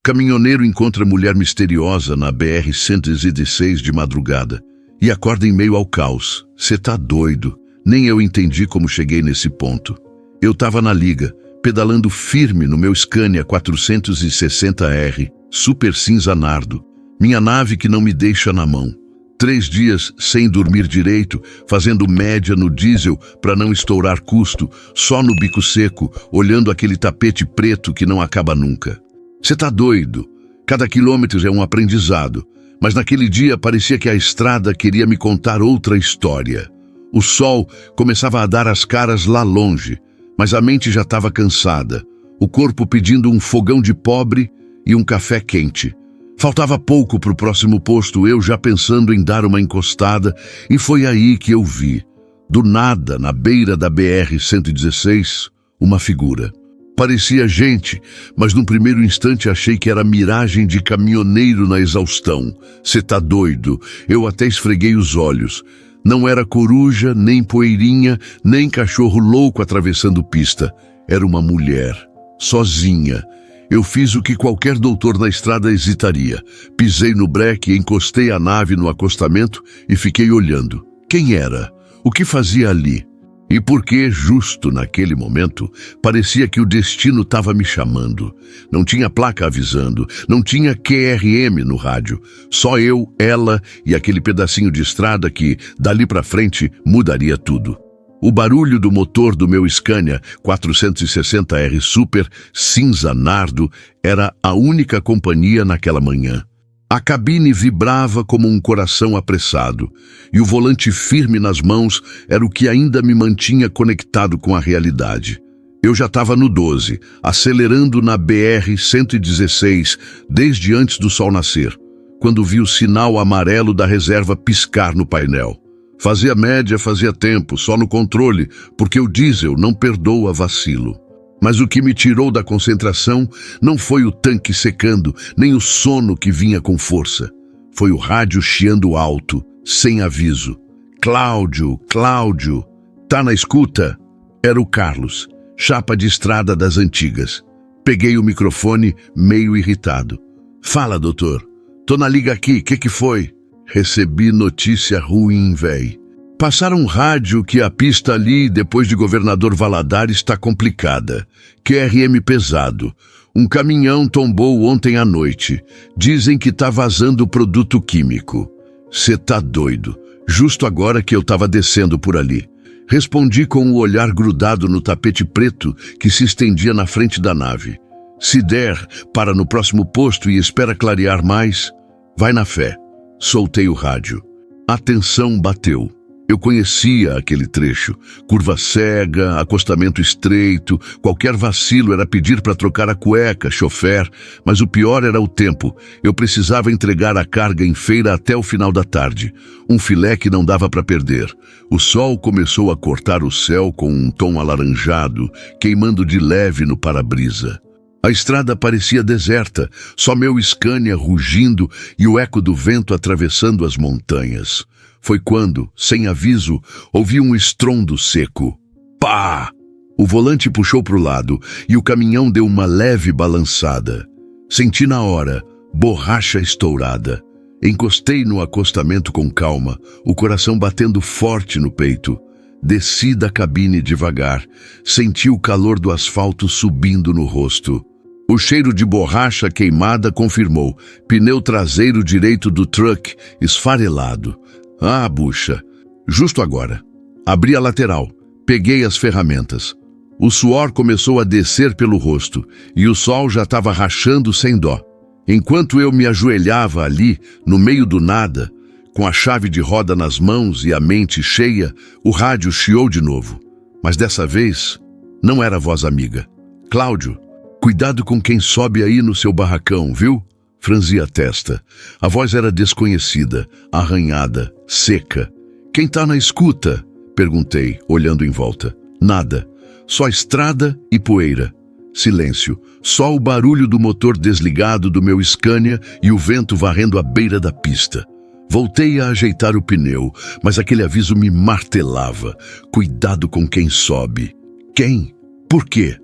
Caminhoneiro encontra mulher misteriosa na BR-116 de madrugada e acorda em meio ao caos. Cê tá doido? Nem eu entendi como cheguei nesse ponto. Eu tava na liga, pedalando firme no meu Scania 460R, super cinza nardo. Minha nave que não me deixa na mão. 3 dias sem dormir direito, fazendo média no diesel para não estourar custo, só no bico seco, olhando aquele tapete preto que não acaba nunca. Você tá doido? Cada quilômetro é um aprendizado, mas naquele dia parecia que a estrada queria me contar outra história. O sol começava a dar as caras lá longe, mas a mente já estava cansada, o corpo pedindo um fogão de pobre e um café quente. Faltava pouco para o próximo posto, eu já pensando em dar uma encostada, e foi aí que eu vi, do nada, na beira da BR-116, uma figura. Parecia gente, mas num primeiro instante achei que era miragem de caminhoneiro na exaustão. Cê tá doido? Eu até esfreguei os olhos. Não era coruja, nem poeirinha, nem cachorro louco atravessando pista. Era uma mulher, sozinha. Eu fiz o que qualquer doutor na estrada hesitaria. Pisei no breque, encostei a nave no acostamento e fiquei olhando. Quem era? O que fazia ali? E por que, justo naquele momento, parecia que o destino estava me chamando. Não tinha placa avisando, não tinha QRM no rádio. Só eu, ela e aquele pedacinho de estrada que, dali para frente, mudaria tudo. O barulho do motor do meu Scania 460R Super cinza nardo era a única companhia naquela manhã. A cabine vibrava como um coração apressado, e o volante firme nas mãos era o que ainda me mantinha conectado com a realidade. Eu já estava no 12, acelerando na BR-116 desde antes do sol nascer, quando vi o sinal amarelo da reserva piscar no painel. Fazia média, fazia tempo, só no controle, porque o diesel não perdoa vacilo. Mas o que me tirou da concentração não foi o tanque secando, nem o sono que vinha com força. Foi o rádio chiando alto, sem aviso. Cláudio, Cláudio, tá na escuta? Era o Carlos, chapa de estrada das antigas. Peguei o microfone, meio irritado. Fala, doutor. Tô na liga aqui, que foi? Recebi notícia ruim, véi. Passaram um rádio que a pista ali, depois de Governador Valadares, está complicada. QRM pesado. Um caminhão tombou ontem à noite. Dizem que tá vazando produto químico. Cê tá doido. Justo agora que eu tava descendo por ali. Respondi com o olhar grudado no tapete preto que se estendia na frente da nave. Se der, para no próximo posto e espera clarear mais. Vai na fé. Soltei o rádio. A tensão bateu. Eu conhecia aquele trecho. Curva cega, acostamento estreito, qualquer vacilo era pedir para trocar a cueca, chofer, mas o pior era o tempo. Eu precisava entregar a carga em feira até o final da tarde. Um filé que não dava para perder. O sol começou a cortar o céu com um tom alaranjado, queimando de leve no para-brisa. A estrada parecia deserta, só meu Scania rugindo e o eco do vento atravessando as montanhas. Foi quando, sem aviso, ouvi um estrondo seco. Pá! O volante puxou para o lado e o caminhão deu uma leve balançada. Senti na hora, borracha estourada. Encostei no acostamento com calma, o coração batendo forte no peito. Desci da cabine devagar, senti o calor do asfalto subindo no rosto. O cheiro de borracha queimada confirmou. Pneu traseiro direito do truck esfarelado. Ah, bucha. Justo agora. Abri a lateral. Peguei as ferramentas. O suor começou a descer pelo rosto e o sol já estava rachando sem dó. Enquanto eu me ajoelhava ali, no meio do nada, com a chave de roda nas mãos e a mente cheia, o rádio chiou de novo. Mas dessa vez, não era voz amiga. Cláudio, cuidado com quem sobe aí no seu barracão, viu? Franzi a testa. A voz era desconhecida, arranhada, seca. Quem tá na escuta? Perguntei, olhando em volta. Nada. Só estrada e poeira. Silêncio. Só o barulho do motor desligado do meu Scania e o vento varrendo a beira da pista. Voltei a ajeitar o pneu, mas aquele aviso me martelava. Cuidado com quem sobe. Quem? Por quê?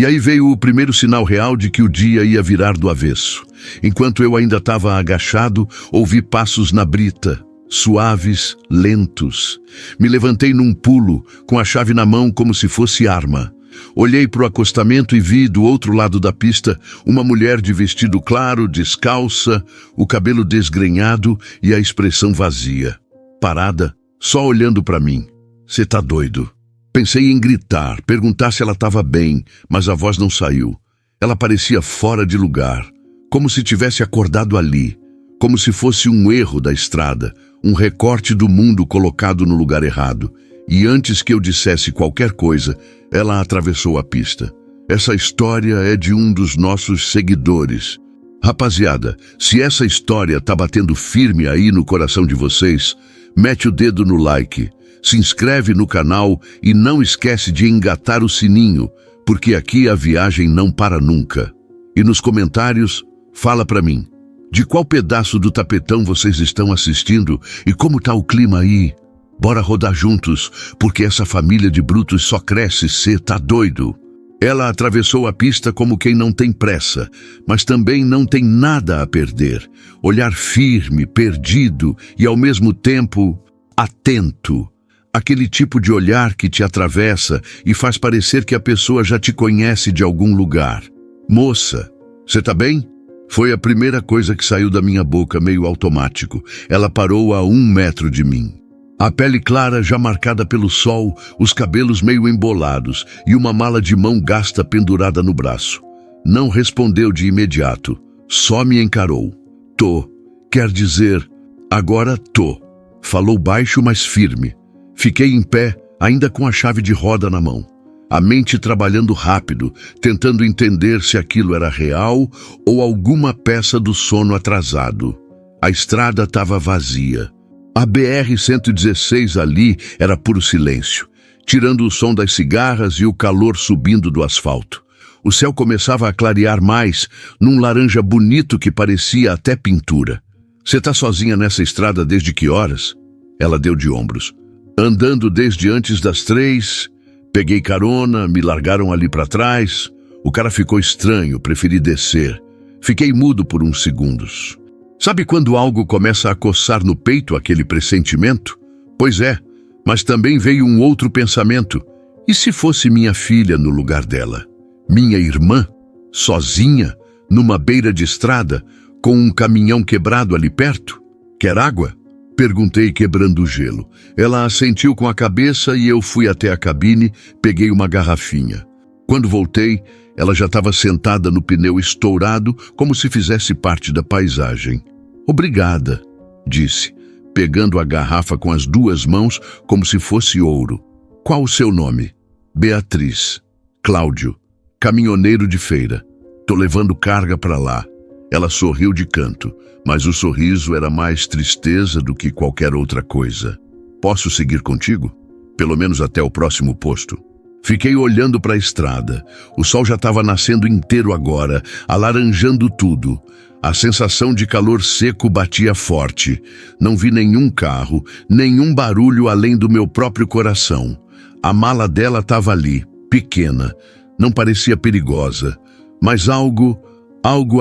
E aí veio o primeiro sinal real de que o dia ia virar do avesso. Enquanto eu ainda estava agachado, ouvi passos na brita, suaves, lentos. Me levantei num pulo, com a chave na mão como se fosse arma. Olhei para o acostamento e vi, do outro lado da pista, uma mulher de vestido claro, descalça, o cabelo desgrenhado e a expressão vazia. Parada, só olhando para mim. "Você tá doido?" Pensei em gritar, perguntar se ela estava bem, mas a voz não saiu. Ela parecia fora de lugar, como se tivesse acordado ali, como se fosse um erro da estrada, um recorte do mundo colocado no lugar errado. E antes que eu dissesse qualquer coisa, ela atravessou a pista. Essa história é de um dos nossos seguidores. Rapaziada, se essa história tá batendo firme aí no coração de vocês, mete o dedo no like, se inscreve no canal e não esquece de engatar o sininho, porque aqui a viagem não para nunca. E nos comentários, fala pra mim, de qual pedaço do tapetão vocês estão assistindo e como tá o clima aí? Bora rodar juntos, porque essa família de brutos só cresce, cê tá doido? Ela atravessou a pista como quem não tem pressa, mas também não tem nada a perder. Olhar firme, perdido e ao mesmo tempo atento. Aquele tipo de olhar que te atravessa e faz parecer que a pessoa já te conhece de algum lugar. "Moça, você tá bem?" Foi a primeira coisa que saiu da minha boca, meio automático. Ela parou a 1 metro de mim. A pele clara já marcada pelo sol, os cabelos meio embolados e uma mala de mão gasta pendurada no braço. Não respondeu de imediato, só me encarou. "Tô, quer dizer, agora tô." Falou baixo, mas firme. Fiquei em pé, ainda com a chave de roda na mão. A mente trabalhando rápido, tentando entender se aquilo era real ou alguma peça do sono atrasado. A estrada estava vazia. A BR-116 ali era puro silêncio, tirando o som das cigarras e o calor subindo do asfalto. O céu começava a clarear mais, num laranja bonito que parecia até pintura. "Você tá sozinha nessa estrada desde que horas?" Ela deu de ombros. "Andando desde antes das 3, peguei carona, me largaram ali para trás. O cara ficou estranho, preferi descer. Fiquei mudo por uns segundos. Sabe quando algo começa a coçar no peito, aquele pressentimento? Pois é, mas também veio um outro pensamento. E se fosse minha filha no lugar dela? Minha irmã? Sozinha? Numa beira de estrada? Com um caminhão quebrado ali perto? Quer água?" Perguntei, quebrando o gelo. Ela assentiu com a cabeça e eu fui até a cabine, peguei uma garrafinha. Quando voltei, ela já estava sentada no pneu estourado, como se fizesse parte da paisagem. "Obrigada", disse, pegando a garrafa com as 2 mãos como se fosse ouro. "Qual o seu nome?" "Beatriz." "Cláudio, caminhoneiro de feira. Tô levando carga para lá." Ela sorriu de canto, mas o sorriso era mais tristeza do que qualquer outra coisa. "Posso seguir contigo? Pelo menos até o próximo posto." Fiquei olhando para a estrada. O sol já estava nascendo inteiro agora, alaranjando tudo. A sensação de calor seco batia forte. Não vi nenhum carro, nenhum barulho além do meu próprio coração. A mala dela estava ali, pequena. Não parecia perigosa, mas algo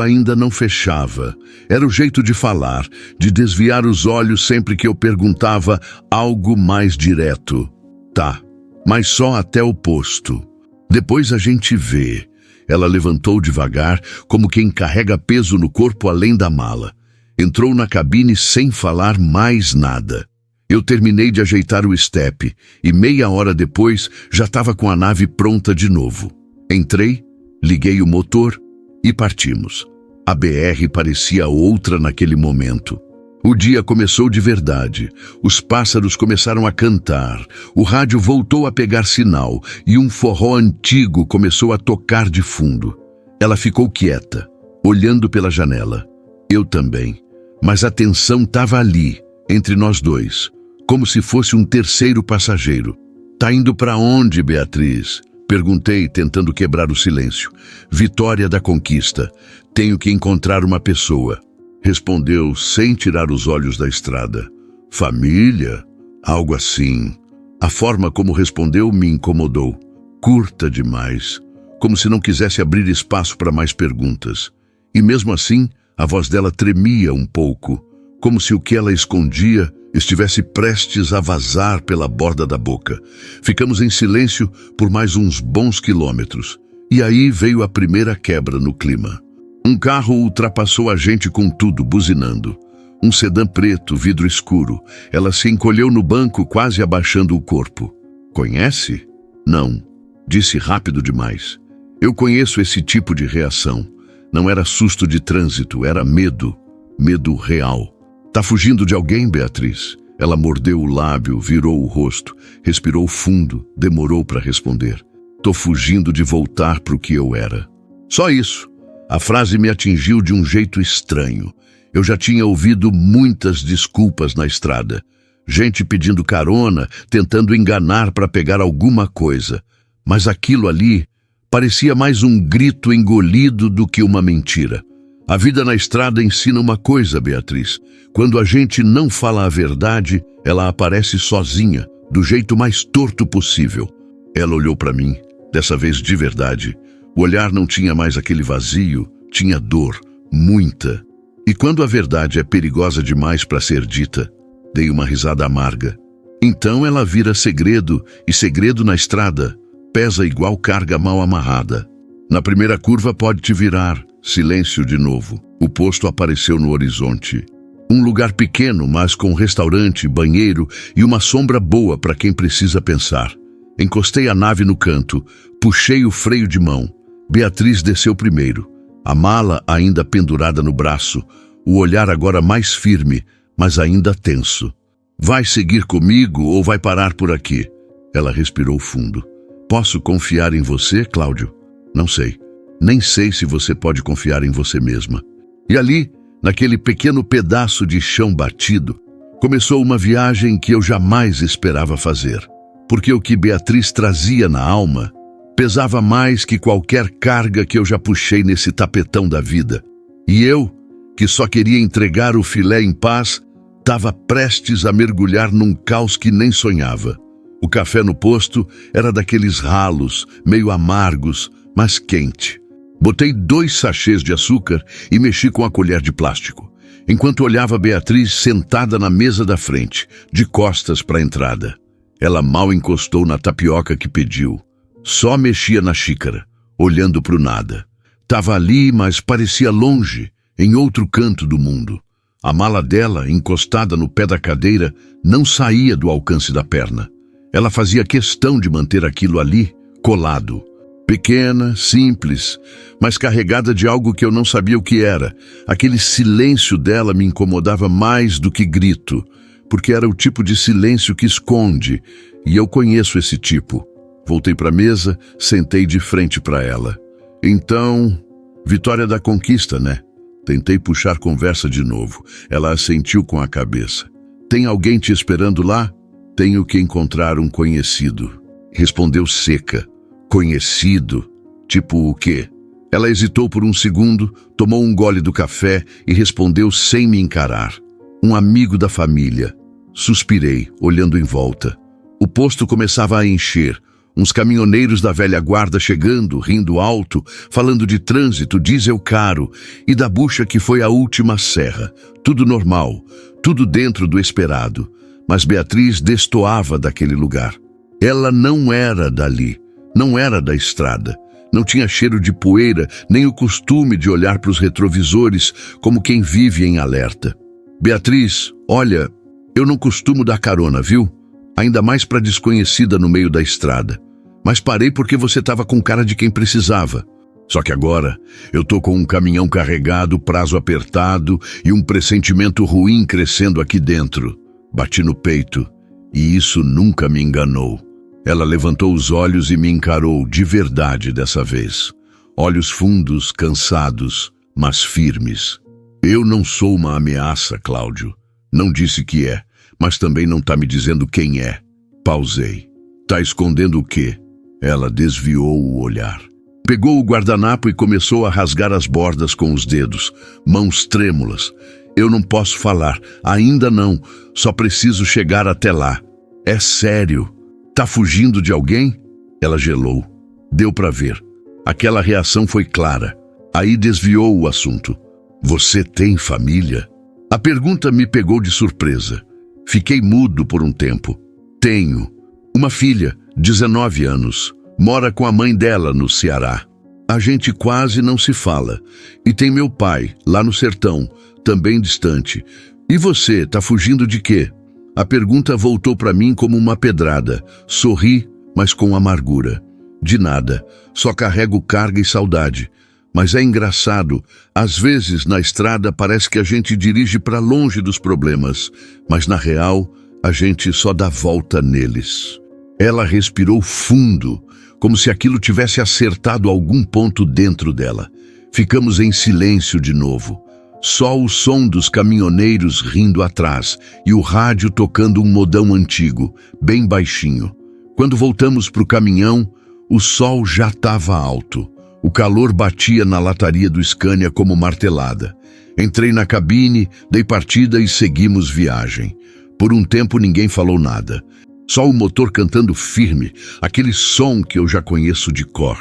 ainda não fechava. Era o jeito de falar, de desviar os olhos sempre que eu perguntava algo mais direto. "Tá, mas só até o posto. Depois a gente vê." Ela levantou devagar, como quem carrega peso no corpo além da mala. Entrou na cabine sem falar mais nada. Eu terminei de ajeitar o estepe e meia hora depois já estava com a nave pronta de novo. Entrei, liguei o motor e partimos. A BR parecia outra naquele momento. O dia começou de verdade. Os pássaros começaram a cantar. O rádio voltou a pegar sinal e um forró antigo começou a tocar de fundo. Ela ficou quieta, olhando pela janela. Eu também. Mas a tensão estava ali, entre nós dois, como se fosse um terceiro passageiro. "Tá indo para onde, Beatriz?" Perguntei, tentando quebrar o silêncio. "Vitória da Conquista. Tenho que encontrar uma pessoa." Respondeu sem tirar os olhos da estrada. "Família?" Algo assim. A forma como respondeu me incomodou. Curta demais. Como se não quisesse abrir espaço para mais perguntas. E mesmo assim, A voz dela tremia um pouco, como se o que ela escondia estivesse prestes a vazar pela borda da boca. Ficamos em silêncio por mais uns bons quilômetros. E aí veio a primeira quebra no clima. Um carro ultrapassou a gente com tudo, buzinando. Um sedã preto, vidro escuro. Ela se encolheu no banco, quase abaixando o corpo. Conhece? Não. Disse rápido demais. Eu conheço esse tipo de reação. Não era susto de trânsito, era medo. Medo real. Tá fugindo de alguém, Beatriz? Ela mordeu o lábio, virou o rosto, respirou fundo, demorou para responder. Tô fugindo de voltar pro que eu era. Só isso. A frase me atingiu de um jeito estranho. Eu já tinha ouvido muitas desculpas na estrada. Gente pedindo carona, tentando enganar para pegar alguma coisa. Mas aquilo ali parecia mais um grito engolido do que uma mentira. A vida na estrada ensina uma coisa, Beatriz. Quando a gente não fala a verdade, ela aparece sozinha, do jeito mais torto possível. Ela olhou para mim, dessa vez de verdade. O olhar não tinha mais aquele vazio, tinha dor, muita. E quando a verdade é perigosa demais para ser dita, dei uma risada amarga. Então ela vira segredo, e segredo na estrada pesa igual carga mal amarrada. Na primeira curva pode te virar. Silêncio de novo. O posto apareceu no horizonte. Um lugar pequeno, mas com restaurante, banheiro e uma sombra boa para quem precisa pensar. Encostei a nave no canto, puxei o freio de mão. Beatriz desceu primeiro. A mala ainda pendurada no braço, o olhar agora mais firme, mas ainda tenso. Vai seguir comigo ou vai parar por aqui? Ela respirou fundo. Posso confiar em você, Cláudio? Não sei. Nem sei se você pode confiar em você mesma. E ali, naquele pequeno pedaço de chão batido, começou uma viagem que eu jamais esperava fazer. Porque o que Beatriz trazia na alma pesava mais que qualquer carga que eu já puxei nesse tapetão da vida. E eu, que só queria entregar o filé em paz, estava prestes a mergulhar num caos que nem sonhava. O café no posto era daqueles ralos, meio amargos, mas quente. Botei 2 sachês de açúcar e mexi com a colher de plástico, enquanto olhava Beatriz sentada na mesa da frente, de costas para a entrada. Ela mal encostou na tapioca que pediu. Só mexia na xícara, olhando para o nada. Tava ali, mas parecia longe, em outro canto do mundo. A mala dela, encostada no pé da cadeira, não saía do alcance da perna. Ela fazia questão de manter aquilo ali, colado. Pequena, simples, mas carregada de algo que eu não sabia o que era. Aquele silêncio dela me incomodava mais do que grito, porque era o tipo de silêncio que esconde, e eu conheço esse tipo. Voltei para a mesa, sentei de frente para ela. Então, vitória da conquista, né? Tentei puxar conversa de novo. Ela assentiu com a cabeça. Tem alguém te esperando lá? Tenho que encontrar um conhecido. Respondeu seca. Conhecido? Tipo o quê? Ela hesitou por um segundo, tomou um gole do café e respondeu sem me encarar. Um amigo da família. Suspirei, olhando em volta. O posto começava a encher. Uns caminhoneiros da velha guarda chegando, rindo alto, falando de trânsito, diesel caro e da bucha que foi a última serra. Tudo normal, tudo dentro do esperado. Mas Beatriz destoava daquele lugar. Ela não era dali. Não era da estrada. Não tinha cheiro de poeira, nem o costume de olhar para os retrovisores como quem vive em alerta. Beatriz, olha, eu não costumo dar carona, viu? Ainda mais para desconhecida no meio da estrada. Mas parei porque você estava com cara de quem precisava. Só que agora eu tô com um caminhão carregado, prazo apertado e um pressentimento ruim crescendo aqui dentro. Bati no peito e isso nunca me enganou. Ela levantou os olhos e me encarou de verdade dessa vez. Olhos fundos, cansados, mas firmes. Eu não sou uma ameaça, Cláudio. Não disse que é, mas também não tá me dizendo quem é. Pausei. Tá escondendo o quê? Ela desviou o olhar. Pegou o guardanapo e começou a rasgar as bordas com os dedos, mãos trêmulas. Eu não posso falar, ainda não, só preciso chegar até lá. É sério. Tá fugindo de alguém? Ela gelou. Deu para ver. Aquela reação foi clara. Aí desviou o assunto. Você tem família? A pergunta me pegou de surpresa. Fiquei mudo por um tempo. Tenho. Uma filha, 19 anos. Mora com a mãe dela no Ceará. A gente quase não se fala. E tem meu pai, lá no sertão, também distante. E você, tá fugindo de quê? A pergunta voltou para mim como uma pedrada. Sorri, mas com amargura. De nada, só carrego carga e saudade. Mas é engraçado, às vezes na estrada parece que a gente dirige para longe dos problemas, mas na real a gente só dá volta neles. Ela respirou fundo, como se aquilo tivesse acertado algum ponto dentro dela. Ficamos em silêncio de novo. Só o som dos caminhoneiros rindo atrás e o rádio tocando um modão antigo, bem baixinho. Quando voltamos para o caminhão, o sol já estava alto. O calor batia na lataria do Scania como martelada. Entrei na cabine, dei partida e seguimos viagem. Por um tempo ninguém falou nada. Só o motor cantando firme, aquele som que eu já conheço de cor.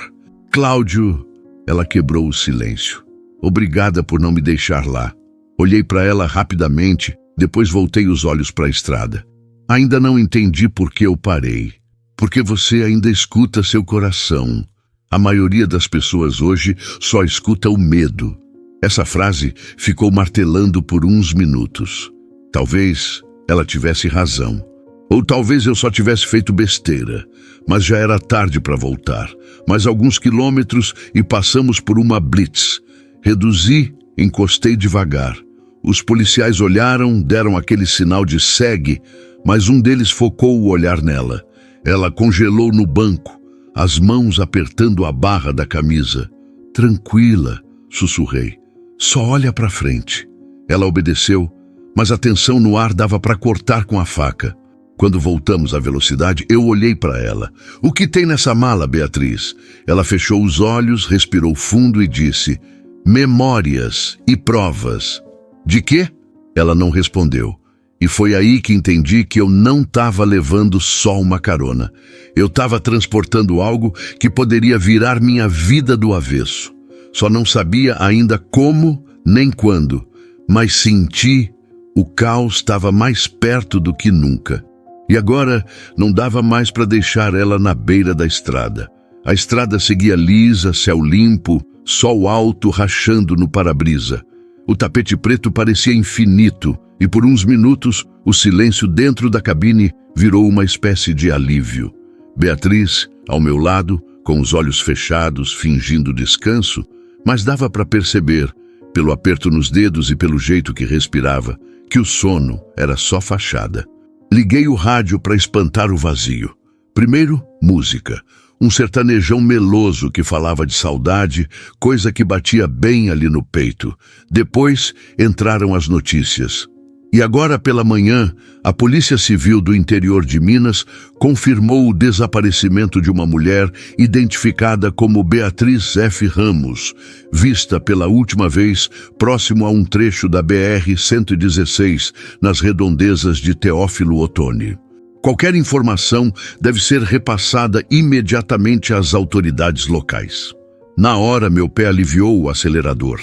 Cláudio, ela quebrou o silêncio. Obrigada por não me deixar lá. Olhei para ela rapidamente, depois voltei os olhos para a estrada. Ainda não entendi por que eu parei. Porque você ainda escuta seu coração. A maioria das pessoas hoje só escuta o medo. Essa frase ficou martelando por uns minutos. Talvez ela tivesse razão. Ou talvez eu só tivesse feito besteira. Mas já era tarde para voltar. Mais alguns quilômetros e passamos por uma blitz. Reduzi, encostei devagar. Os policiais olharam, deram aquele sinal de segue, mas um deles focou o olhar nela. Ela congelou no banco, as mãos apertando a barra da camisa. Tranquila, sussurrei. Só olha para frente. Ela obedeceu, mas a tensão no ar dava para cortar com a faca. Quando voltamos à velocidade, eu olhei para ela. O que tem nessa mala, Beatriz? Ela fechou os olhos, respirou fundo e disse: memórias e provas. De quê? Ela não respondeu. E foi aí que entendi que eu não estava levando só uma carona. Eu estava transportando algo que poderia virar minha vida do avesso. Só não sabia ainda como nem quando, mas senti o caos estava mais perto do que nunca. E agora não dava mais para deixar ela na beira da estrada. A estrada seguia lisa, céu limpo, sol alto rachando no para-brisa. O tapete preto parecia infinito e por uns minutos o silêncio dentro da cabine virou uma espécie de alívio. Beatriz, ao meu lado, com os olhos fechados, fingindo descanso, mas dava para perceber, pelo aperto nos dedos e pelo jeito que respirava, que o sono era só fachada. Liguei o rádio para espantar o vazio. Primeiro, música. Um sertanejão meloso que falava de saudade, coisa que batia bem ali no peito. Depois entraram as notícias. E agora pela manhã, a Polícia Civil do interior de Minas confirmou o desaparecimento de uma mulher identificada como Beatriz F. Ramos, vista pela última vez próximo a um trecho da BR-116, nas redondezas de Teófilo Otoni. Qualquer informação deve ser repassada imediatamente às autoridades locais. Na hora, meu pé aliviou o acelerador.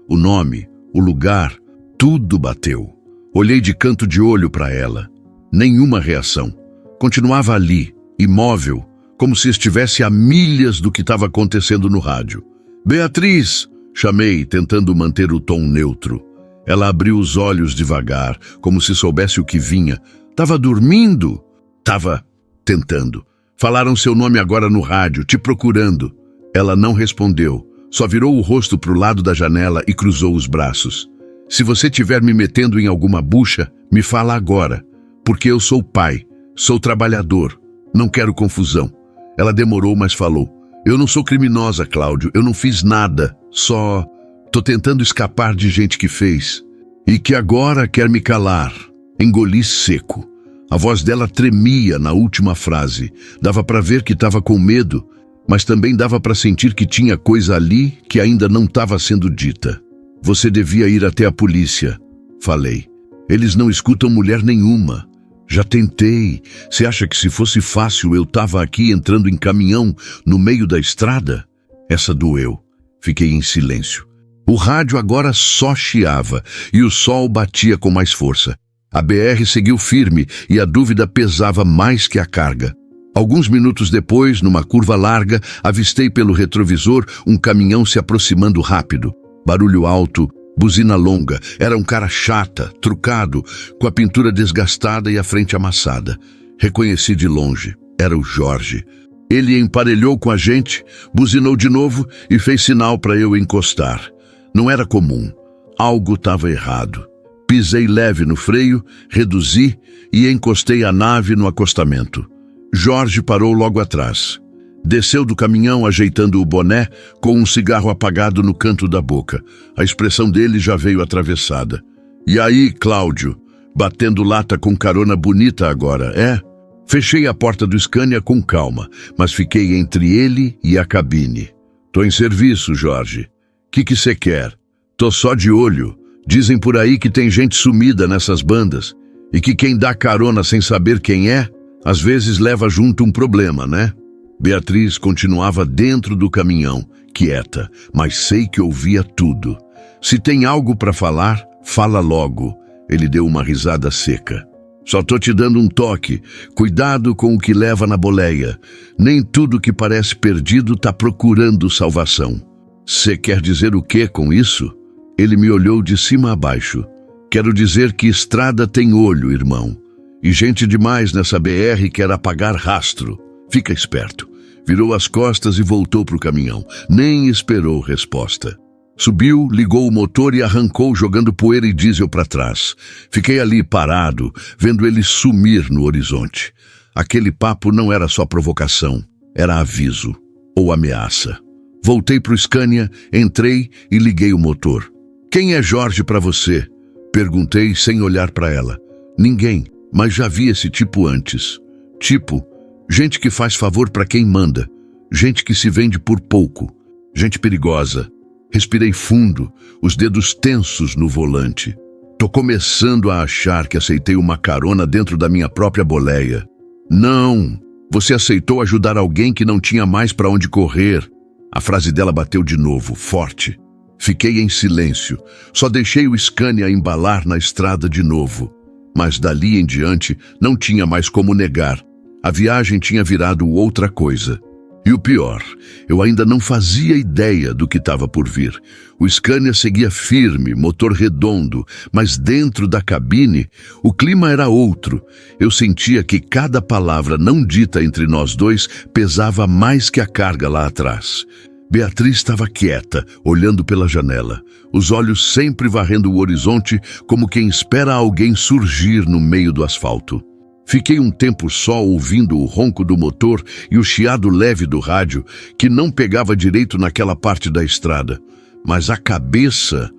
O nome, o lugar, tudo bateu. Olhei de canto de olho para ela. Nenhuma reação. Continuava ali, imóvel, como se estivesse a milhas do que estava acontecendo no rádio. Beatriz! Chamei, tentando manter o tom neutro. Ela abriu os olhos devagar, como se soubesse o que vinha. Tava dormindo? Tava tentando. Falaram seu nome agora no rádio, te procurando. Ela não respondeu, só virou o rosto para o lado da janela e cruzou os braços. Se você estiver me metendo em alguma bucha, me fala agora, porque eu sou pai, sou trabalhador, não quero confusão. Ela demorou, mas falou. Eu não sou criminosa, Cláudio, eu não fiz nada, só tô tentando escapar de gente que fez. E que agora quer me calar. Engoli seco. A voz dela tremia na última frase. Dava para ver que estava com medo, mas também dava para sentir que tinha coisa ali que ainda não estava sendo dita. Você devia ir até a polícia, falei. Eles não escutam mulher nenhuma. Já tentei. Você acha que se fosse fácil eu estava aqui entrando em caminhão no meio da estrada? Essa doeu. Fiquei em silêncio. O rádio agora só chiava e o sol batia com mais força. A BR seguiu firme e a dúvida pesava mais que a carga. Alguns minutos depois, numa curva larga, avistei pelo retrovisor um caminhão se aproximando rápido. Barulho alto, buzina longa. Era um cara chata, trucado, com a pintura desgastada e a frente amassada. Reconheci de longe. Era o Jorge. Ele emparelhou com a gente, buzinou de novo e fez sinal para eu encostar. Não era comum. Algo estava errado. Pisei leve no freio, reduzi e encostei a nave no acostamento. Jorge parou logo atrás. Desceu do caminhão ajeitando o boné com um cigarro apagado no canto da boca. A expressão dele já veio atravessada. E aí, Cláudio? Batendo lata com carona bonita agora, é? Fechei a porta do Scania com calma, mas fiquei entre ele e a cabine. Tô em serviço, Jorge. Que cê quer? Tô só de olho. Dizem por aí que tem gente sumida nessas bandas e que quem dá carona sem saber quem é, às vezes leva junto um problema, né? Beatriz continuava dentro do caminhão, quieta, mas sei que ouvia tudo. Se tem algo para falar, fala logo. Ele deu uma risada seca. Só tô te dando um toque. Cuidado com o que leva na boleia. Nem tudo que parece perdido tá procurando salvação. Cê quer dizer o quê com isso? Ele me olhou de cima a baixo. Quero dizer que estrada tem olho, irmão. E gente demais nessa BR quer apagar rastro. Fica esperto. Virou as costas e voltou pro caminhão. Nem esperou resposta. Subiu, ligou o motor e arrancou jogando poeira e diesel para trás. Fiquei ali parado, vendo ele sumir no horizonte. Aquele papo não era só provocação, era aviso ou ameaça. Voltei pro Scania, entrei e liguei o motor. Quem é Jorge para você? Perguntei sem olhar para ela. Ninguém, mas já vi esse tipo antes. Tipo, gente que faz favor para quem manda. Gente que se vende por pouco. Gente perigosa. Respirei fundo, os dedos tensos no volante. Tô começando a achar que aceitei uma carona dentro da minha própria boleia. Não, você aceitou ajudar alguém que não tinha mais para onde correr. A frase dela bateu de novo, forte. Fiquei em silêncio, só deixei o Scania embalar na estrada de novo. Mas dali em diante não tinha mais como negar. A viagem tinha virado outra coisa. E o pior, eu ainda não fazia ideia do que estava por vir. O Scania seguia firme, motor redondo, mas dentro da cabine o clima era outro. Eu sentia que cada palavra não dita entre nós dois pesava mais que a carga lá atrás. Beatriz estava quieta, olhando pela janela, os olhos sempre varrendo o horizonte como quem espera alguém surgir no meio do asfalto. Fiquei um tempo só ouvindo o ronco do motor e o chiado leve do rádio, que não pegava direito naquela parte da estrada. Mas a cabeça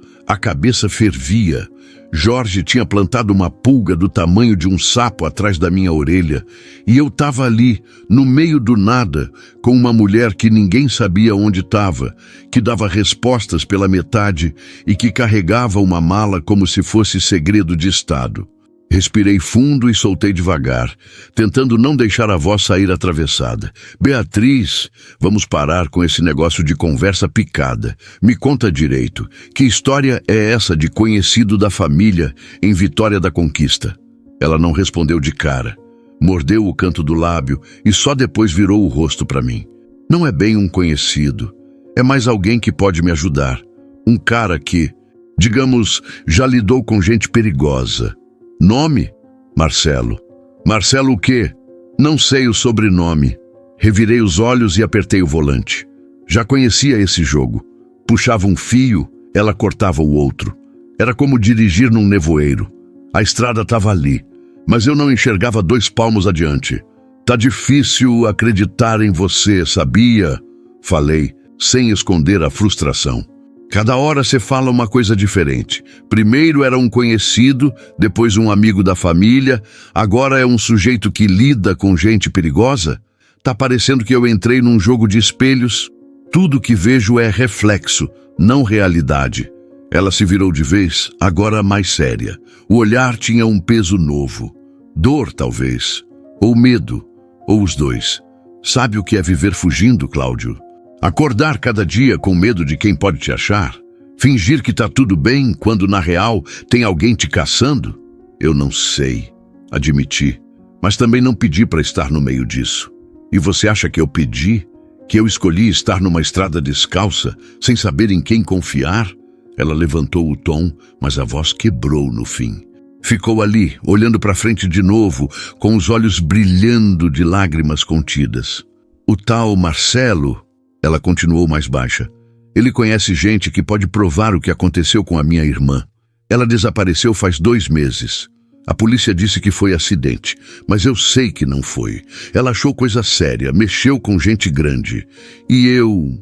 fervia. Jorge tinha plantado uma pulga do tamanho de um sapo atrás da minha orelha, e eu estava ali, no meio do nada, com uma mulher que ninguém sabia onde estava, que dava respostas pela metade e que carregava uma mala como se fosse segredo de Estado. Respirei fundo e soltei devagar, tentando não deixar a voz sair atravessada. Beatriz, vamos parar com esse negócio de conversa picada. Me conta direito, que história é essa de conhecido da família em Vitória da Conquista? Ela não respondeu de cara. Mordeu o canto do lábio e só depois virou o rosto para mim. Não é bem um conhecido. É mais alguém que pode me ajudar. Um cara que, digamos, já lidou com gente perigosa. Nome? Marcelo. Marcelo o quê? Não sei o sobrenome. Revirei os olhos e apertei o volante. Já conhecia esse jogo. Puxava um fio, ela cortava o outro. Era como dirigir num nevoeiro. A estrada estava ali, mas eu não enxergava 2 palmos adiante. Tá difícil acreditar em você, sabia? Falei, sem esconder a frustração. Cada hora você fala uma coisa diferente. Primeiro era um conhecido, depois um amigo da família, agora é um sujeito que lida com gente perigosa? Tá parecendo que eu entrei num jogo de espelhos? Tudo que vejo é reflexo, não realidade. Ela se virou de vez, agora mais séria. O olhar tinha um peso novo. Dor, talvez. Ou medo. Ou os dois. Sabe o que é viver fugindo, Cláudio? Acordar cada dia com medo de quem pode te achar? Fingir que tá tudo bem quando, na real, tem alguém te caçando? Eu não sei, admiti, mas também não pedi para estar no meio disso. E você acha que eu pedi? Que eu escolhi estar numa estrada descalça, sem saber em quem confiar? Ela levantou o tom, mas a voz quebrou no fim. Ficou ali, olhando para frente de novo, com os olhos brilhando de lágrimas contidas. O tal Marcelo, ela continuou mais baixa. Ele conhece gente que pode provar o que aconteceu com a minha irmã. Ela desapareceu faz 2 meses. A polícia disse que foi acidente, mas eu sei que não foi. Ela achou coisa séria, mexeu com gente grande. E eu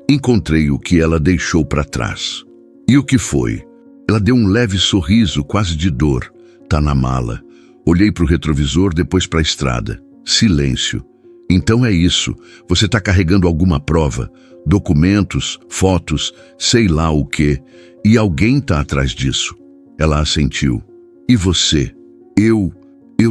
encontrei o que ela deixou para trás. E o que foi? Ela deu um leve sorriso, quase de dor. Tá na mala. Olhei para o retrovisor, depois para a estrada. Silêncio. Então é isso. Você tá carregando alguma prova. Documentos, fotos, sei lá o quê. E alguém tá atrás disso. Ela assentiu. E você? Eu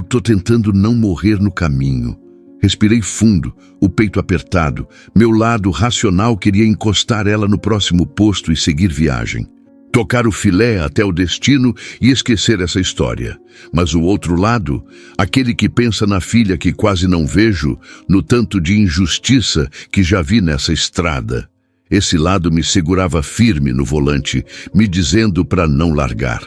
tô tentando não morrer no caminho. Respirei fundo, o peito apertado. Meu lado racional queria encostar ela no próximo posto e seguir viagem. Tocar o filé até o destino e esquecer essa história. Mas o outro lado, aquele que pensa na filha que quase não vejo, no tanto de injustiça que já vi nessa estrada. Esse lado me segurava firme no volante, me dizendo para não largar.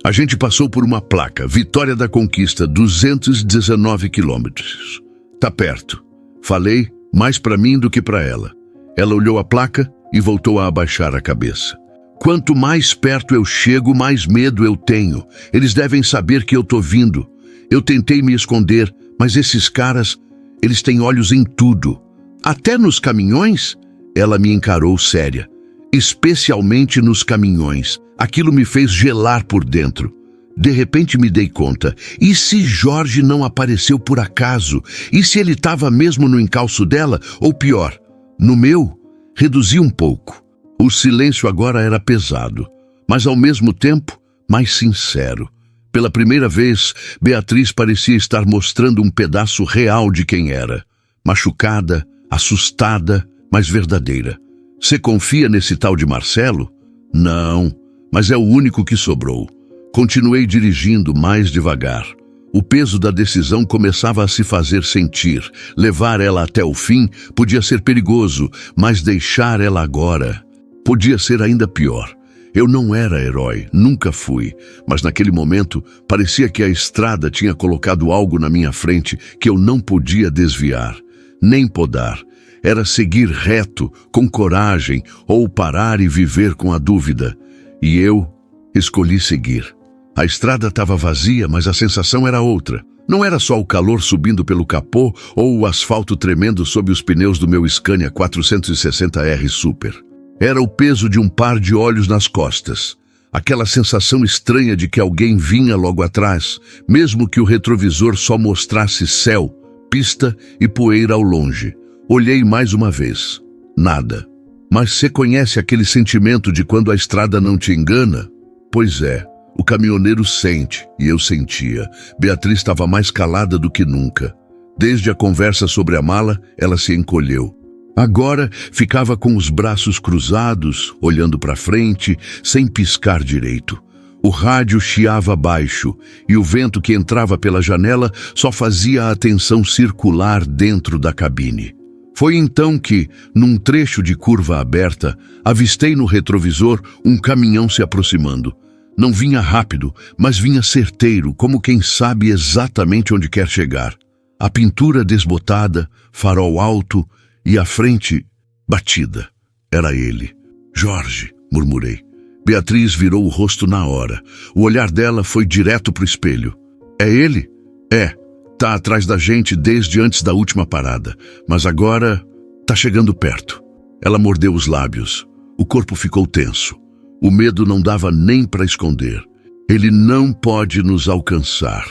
A gente passou por uma placa, Vitória da Conquista, 219 quilômetros. Tá perto. Falei, mais para mim do que para ela. Ela olhou a placa e voltou a abaixar a cabeça. Quanto mais perto eu chego, mais medo eu tenho. Eles devem saber que eu tô vindo. Eu tentei me esconder, mas esses caras, eles têm olhos em tudo. Até nos caminhões? Ela me encarou séria. Especialmente nos caminhões. Aquilo me fez gelar por dentro. De repente me dei conta. E se Jorge não apareceu por acaso? E se ele estava mesmo no encalço dela? Ou pior, no meu? Reduzi um pouco. O silêncio agora era pesado, mas ao mesmo tempo mais sincero. Pela primeira vez, Beatriz parecia estar mostrando um pedaço real de quem era. Machucada, assustada, mas verdadeira. Você confia nesse tal de Marcelo? Não, mas é o único que sobrou. Continuei dirigindo mais devagar. O peso da decisão começava a se fazer sentir. Levar ela até o fim podia ser perigoso, mas deixar ela agora podia ser ainda pior. Eu não era herói, nunca fui, mas naquele momento parecia que a estrada tinha colocado algo na minha frente que eu não podia desviar, nem podar. Era seguir reto, com coragem, ou parar e viver com a dúvida. E eu escolhi seguir. A estrada estava vazia, mas a sensação era outra. Não era só o calor subindo pelo capô ou o asfalto tremendo sob os pneus do meu Scania 460R Super. Era o peso de um par de olhos nas costas. Aquela sensação estranha de que alguém vinha logo atrás, mesmo que o retrovisor só mostrasse céu, pista e poeira ao longe. Olhei mais uma vez. Nada. Mas você conhece aquele sentimento de quando a estrada não te engana? Pois é. O caminhoneiro sente, e eu sentia. Beatriz estava mais calada do que nunca. Desde a conversa sobre a mala, ela se encolheu. Agora ficava com os braços cruzados, olhando para frente, sem piscar direito. O rádio chiava baixo, e o vento que entrava pela janela só fazia a atenção circular dentro da cabine. Foi então que, num trecho de curva aberta, avistei no retrovisor um caminhão se aproximando. Não vinha rápido, mas vinha certeiro, como quem sabe exatamente onde quer chegar. A pintura desbotada, farol alto e a frente batida. Era ele. Jorge, murmurei. Beatriz virou o rosto na hora. O olhar dela foi direto pro espelho. É ele? É. Tá atrás da gente desde antes da última parada, mas agora tá chegando perto. Ela mordeu os lábios. O corpo ficou tenso. O medo não dava nem para esconder. Ele não pode nos alcançar,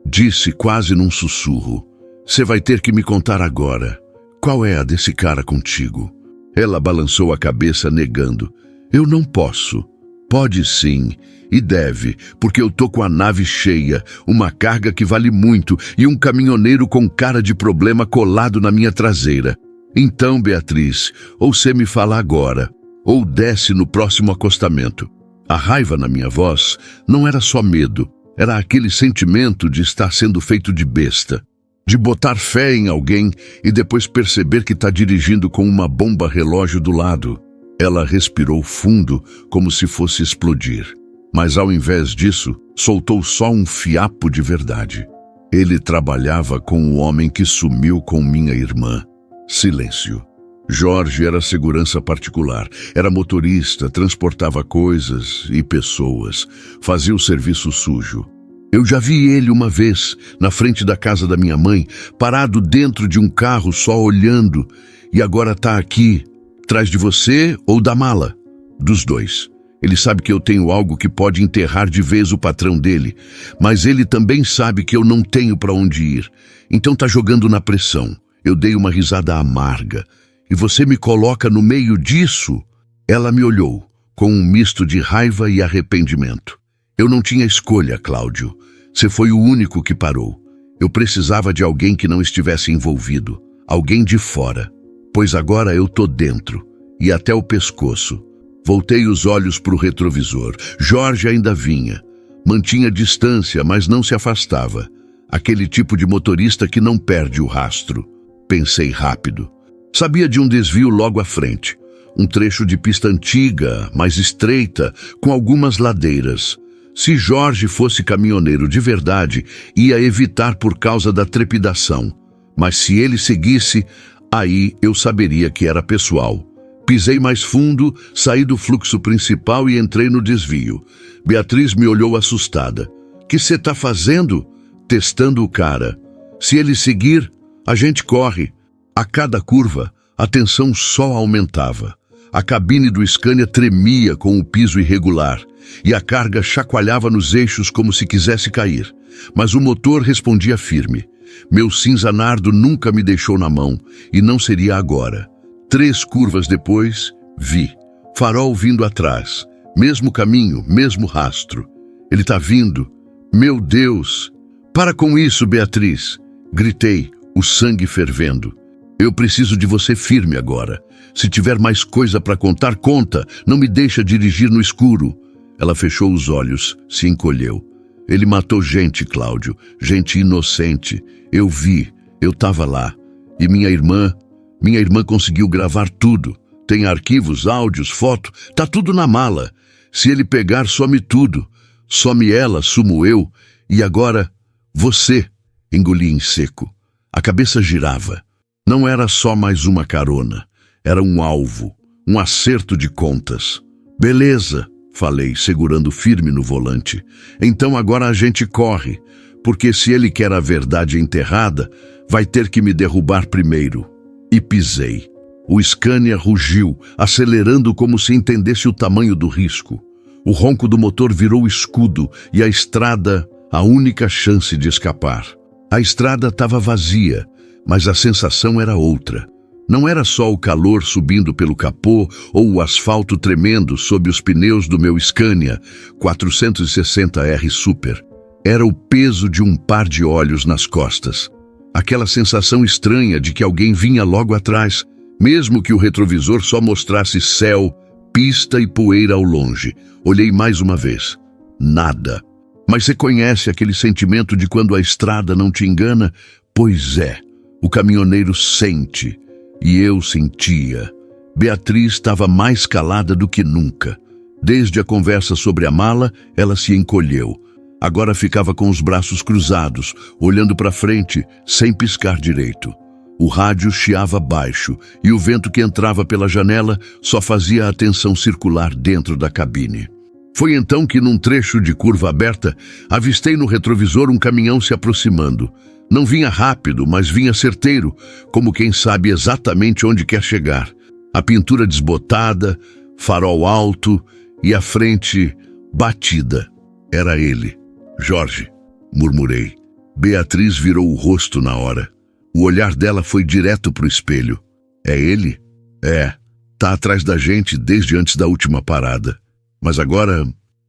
disse quase num sussurro. Você vai ter que me contar agora. Qual é a desse cara contigo? Ela balançou a cabeça negando. Eu não posso. Pode sim, e deve, porque eu tô com a nave cheia, uma carga que vale muito e um caminhoneiro com cara de problema colado na minha traseira. Então, Beatriz, ou você me fala agora, ou desce no próximo acostamento. A raiva na minha voz não era só medo, era aquele sentimento de estar sendo feito de besta, de botar fé em alguém e depois perceber que está dirigindo com uma bomba relógio do lado. Ela respirou fundo, como se fosse explodir. Mas ao invés disso, soltou só um fiapo de verdade. Ele trabalhava com o homem que sumiu com minha irmã. Silêncio. Jorge era segurança particular, era motorista, transportava coisas e pessoas, fazia o serviço sujo. Eu já vi ele uma vez, na frente da casa da minha mãe, parado dentro de um carro só olhando, e agora está aqui, atrás de você ou da mala? Dos dois. Ele sabe que eu tenho algo que pode enterrar de vez o patrão dele, mas ele também sabe que eu não tenho para onde ir, então tá jogando na pressão. Eu dei uma risada amarga. E você me coloca no meio disso? Ela me olhou, com um misto de raiva e arrependimento. Eu não tinha escolha, Cláudio. Você foi o único que parou. Eu precisava de alguém que não estivesse envolvido, alguém de fora. Pois agora eu tô dentro, e até o pescoço. Voltei os olhos para o retrovisor. Jorge ainda vinha. Mantinha distância, mas não se afastava. Aquele tipo de motorista que não perde o rastro. Pensei rápido. Sabia de um desvio logo à frente. Um trecho de pista antiga, mais estreita, com algumas ladeiras. Se Jorge fosse caminhoneiro de verdade, ia evitar por causa da trepidação. Mas se ele seguisse, aí eu saberia que era pessoal. Pisei mais fundo, saí do fluxo principal e entrei no desvio. Beatriz me olhou assustada. Que você tá fazendo? Testando o cara. Se ele seguir, a gente corre. A cada curva, a tensão só aumentava. A cabine do Scania tremia com o piso irregular e a carga chacoalhava nos eixos como se quisesse cair. Mas o motor respondia firme. Meu cinza nardo nunca me deixou na mão e não seria agora. 3 curvas depois, vi. Farol vindo atrás. Mesmo caminho, mesmo rastro. Ele tá vindo. Meu Deus! Para com isso, Beatriz! Gritei, o sangue fervendo. Eu preciso de você firme agora. Se tiver mais coisa para contar, conta. Não me deixa dirigir no escuro. Ela fechou os olhos, se encolheu. Ele matou gente, Cláudio. Gente inocente. Eu vi. Eu estava lá. E minha irmã conseguiu gravar tudo. Tem arquivos, áudios, foto. Tá tudo na mala. Se ele pegar, some tudo. Some ela, sumo eu. E agora, você. Engoli em seco. A cabeça girava. Não era só mais uma carona, era um alvo, um acerto de contas. Beleza, falei, segurando firme no volante. Então agora a gente corre, porque se ele quer a verdade enterrada, vai ter que me derrubar primeiro. E pisei. O Scania rugiu, acelerando como se entendesse o tamanho do risco. O ronco do motor virou escudo e a estrada, a única chance de escapar. A estrada estava vazia, mas a sensação era outra. Não era só o calor subindo pelo capô ou o asfalto tremendo sob os pneus do meu Scania 460R Super. Era o peso de um par de olhos nas costas. Aquela sensação estranha de que alguém vinha logo atrás, mesmo que o retrovisor só mostrasse céu, pista e poeira ao longe. Olhei mais uma vez. Nada. Mas você conhece aquele sentimento de quando a estrada não te engana? Pois é. O caminhoneiro sente, e eu sentia. Beatriz estava mais calada do que nunca. Desde a conversa sobre a mala, ela se encolheu. Agora ficava com os braços cruzados, olhando para frente, sem piscar direito. O rádio chiava baixo, e o vento que entrava pela janela só fazia a tensão circular dentro da cabine. Foi então que, num trecho de curva aberta, avistei no retrovisor um caminhão se aproximando. Não vinha rápido, mas vinha certeiro, como quem sabe exatamente onde quer chegar. A pintura desbotada, farol alto e a frente batida. Era ele. Jorge, murmurei. Beatriz virou o rosto na hora. O olhar dela foi direto pro espelho. É ele? É. Tá atrás da gente desde antes da última parada. Mas agora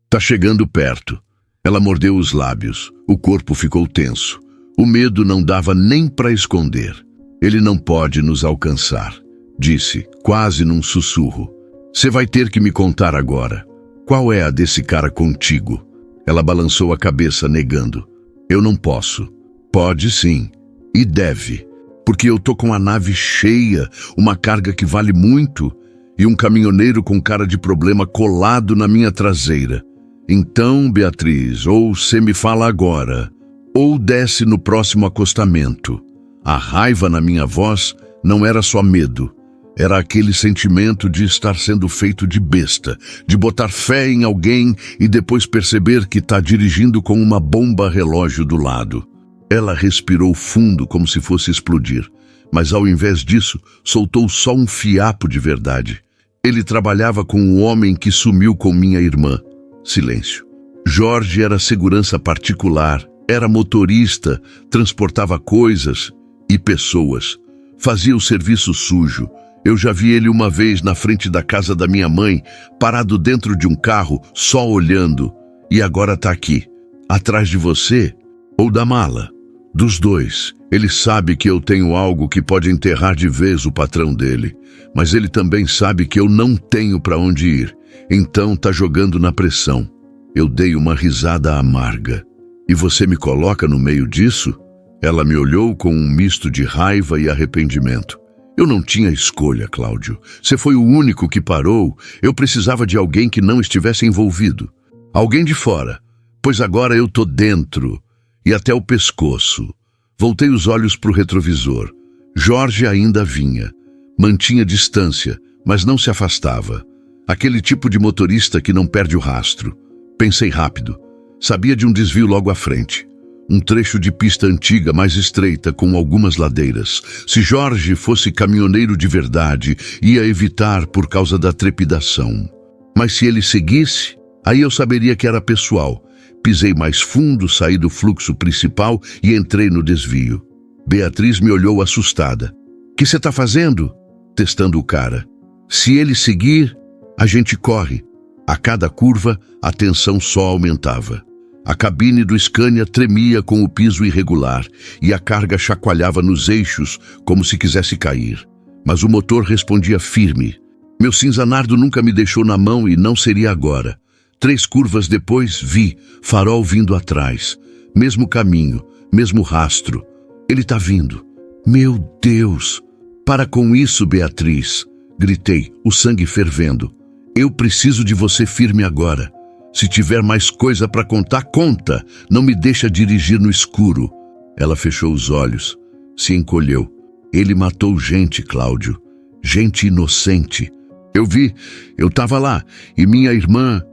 tá chegando perto. Ela mordeu os lábios. O corpo ficou tenso. O medo não dava nem para esconder. Ele não pode nos alcançar, disse, quase num sussurro. Você vai ter que me contar agora. Qual é a desse cara contigo? Ela balançou a cabeça, negando. Eu não posso. Pode sim. E deve. Porque eu tô com a nave cheia, uma carga que vale muito, e um caminhoneiro com cara de problema colado na minha traseira. Então, Beatriz, ou você me fala agora, ou desce no próximo acostamento. A raiva na minha voz não era só medo. Era aquele sentimento de estar sendo feito de besta, de botar fé em alguém e depois perceber que está dirigindo com uma bomba relógio do lado. Ela respirou fundo como se fosse explodir, mas ao invés disso, soltou só um fiapo de verdade. Ele trabalhava com um homem que sumiu com minha irmã. Silêncio. Jorge era segurança particular, era motorista, transportava coisas e pessoas. Fazia o serviço sujo. Eu já vi ele uma vez na frente da casa da minha mãe, parado dentro de um carro, só olhando. E agora tá aqui, atrás de você ou da mala. Dos dois. Ele sabe que eu tenho algo que pode enterrar de vez o patrão dele. Mas ele também sabe que eu não tenho para onde ir. Então tá jogando na pressão. Eu dei uma risada amarga. E você me coloca no meio disso? Ela me olhou com um misto de raiva e arrependimento. Eu não tinha escolha, Cláudio. Você foi o único que parou. Eu precisava de alguém que não estivesse envolvido. Alguém de fora. Pois agora eu tô dentro. E até o pescoço. Voltei os olhos para o retrovisor. Jorge ainda vinha. Mantinha distância, mas não se afastava. Aquele tipo de motorista que não perde o rastro. Pensei rápido. Sabia de um desvio logo à frente. Um trecho de pista antiga, mais estreita, com algumas ladeiras. Se Jorge fosse caminhoneiro de verdade, ia evitar por causa da trepidação. Mas se ele seguisse, aí eu saberia que era pessoal. Pisei mais fundo, saí do fluxo principal e entrei no desvio. Beatriz me olhou assustada. O que você está fazendo? Testando o cara. Se ele seguir, a gente corre. A cada curva, a tensão só aumentava. A cabine do Scania tremia com o piso irregular e a carga chacoalhava nos eixos como se quisesse cair. Mas o motor respondia firme. Meu cinzanardo nunca me deixou na mão e não seria agora. 3 curvas depois, vi, farol vindo atrás. Mesmo caminho, mesmo rastro. Ele tá vindo. Meu Deus! Para com isso, Beatriz! Gritei, o sangue fervendo. Eu preciso de você firme agora. Se tiver mais coisa para contar, conta. Não me deixa dirigir no escuro. Ela fechou os olhos, se encolheu. Ele matou gente, Cláudio. Gente inocente. Eu vi, eu estava lá. E minha irmã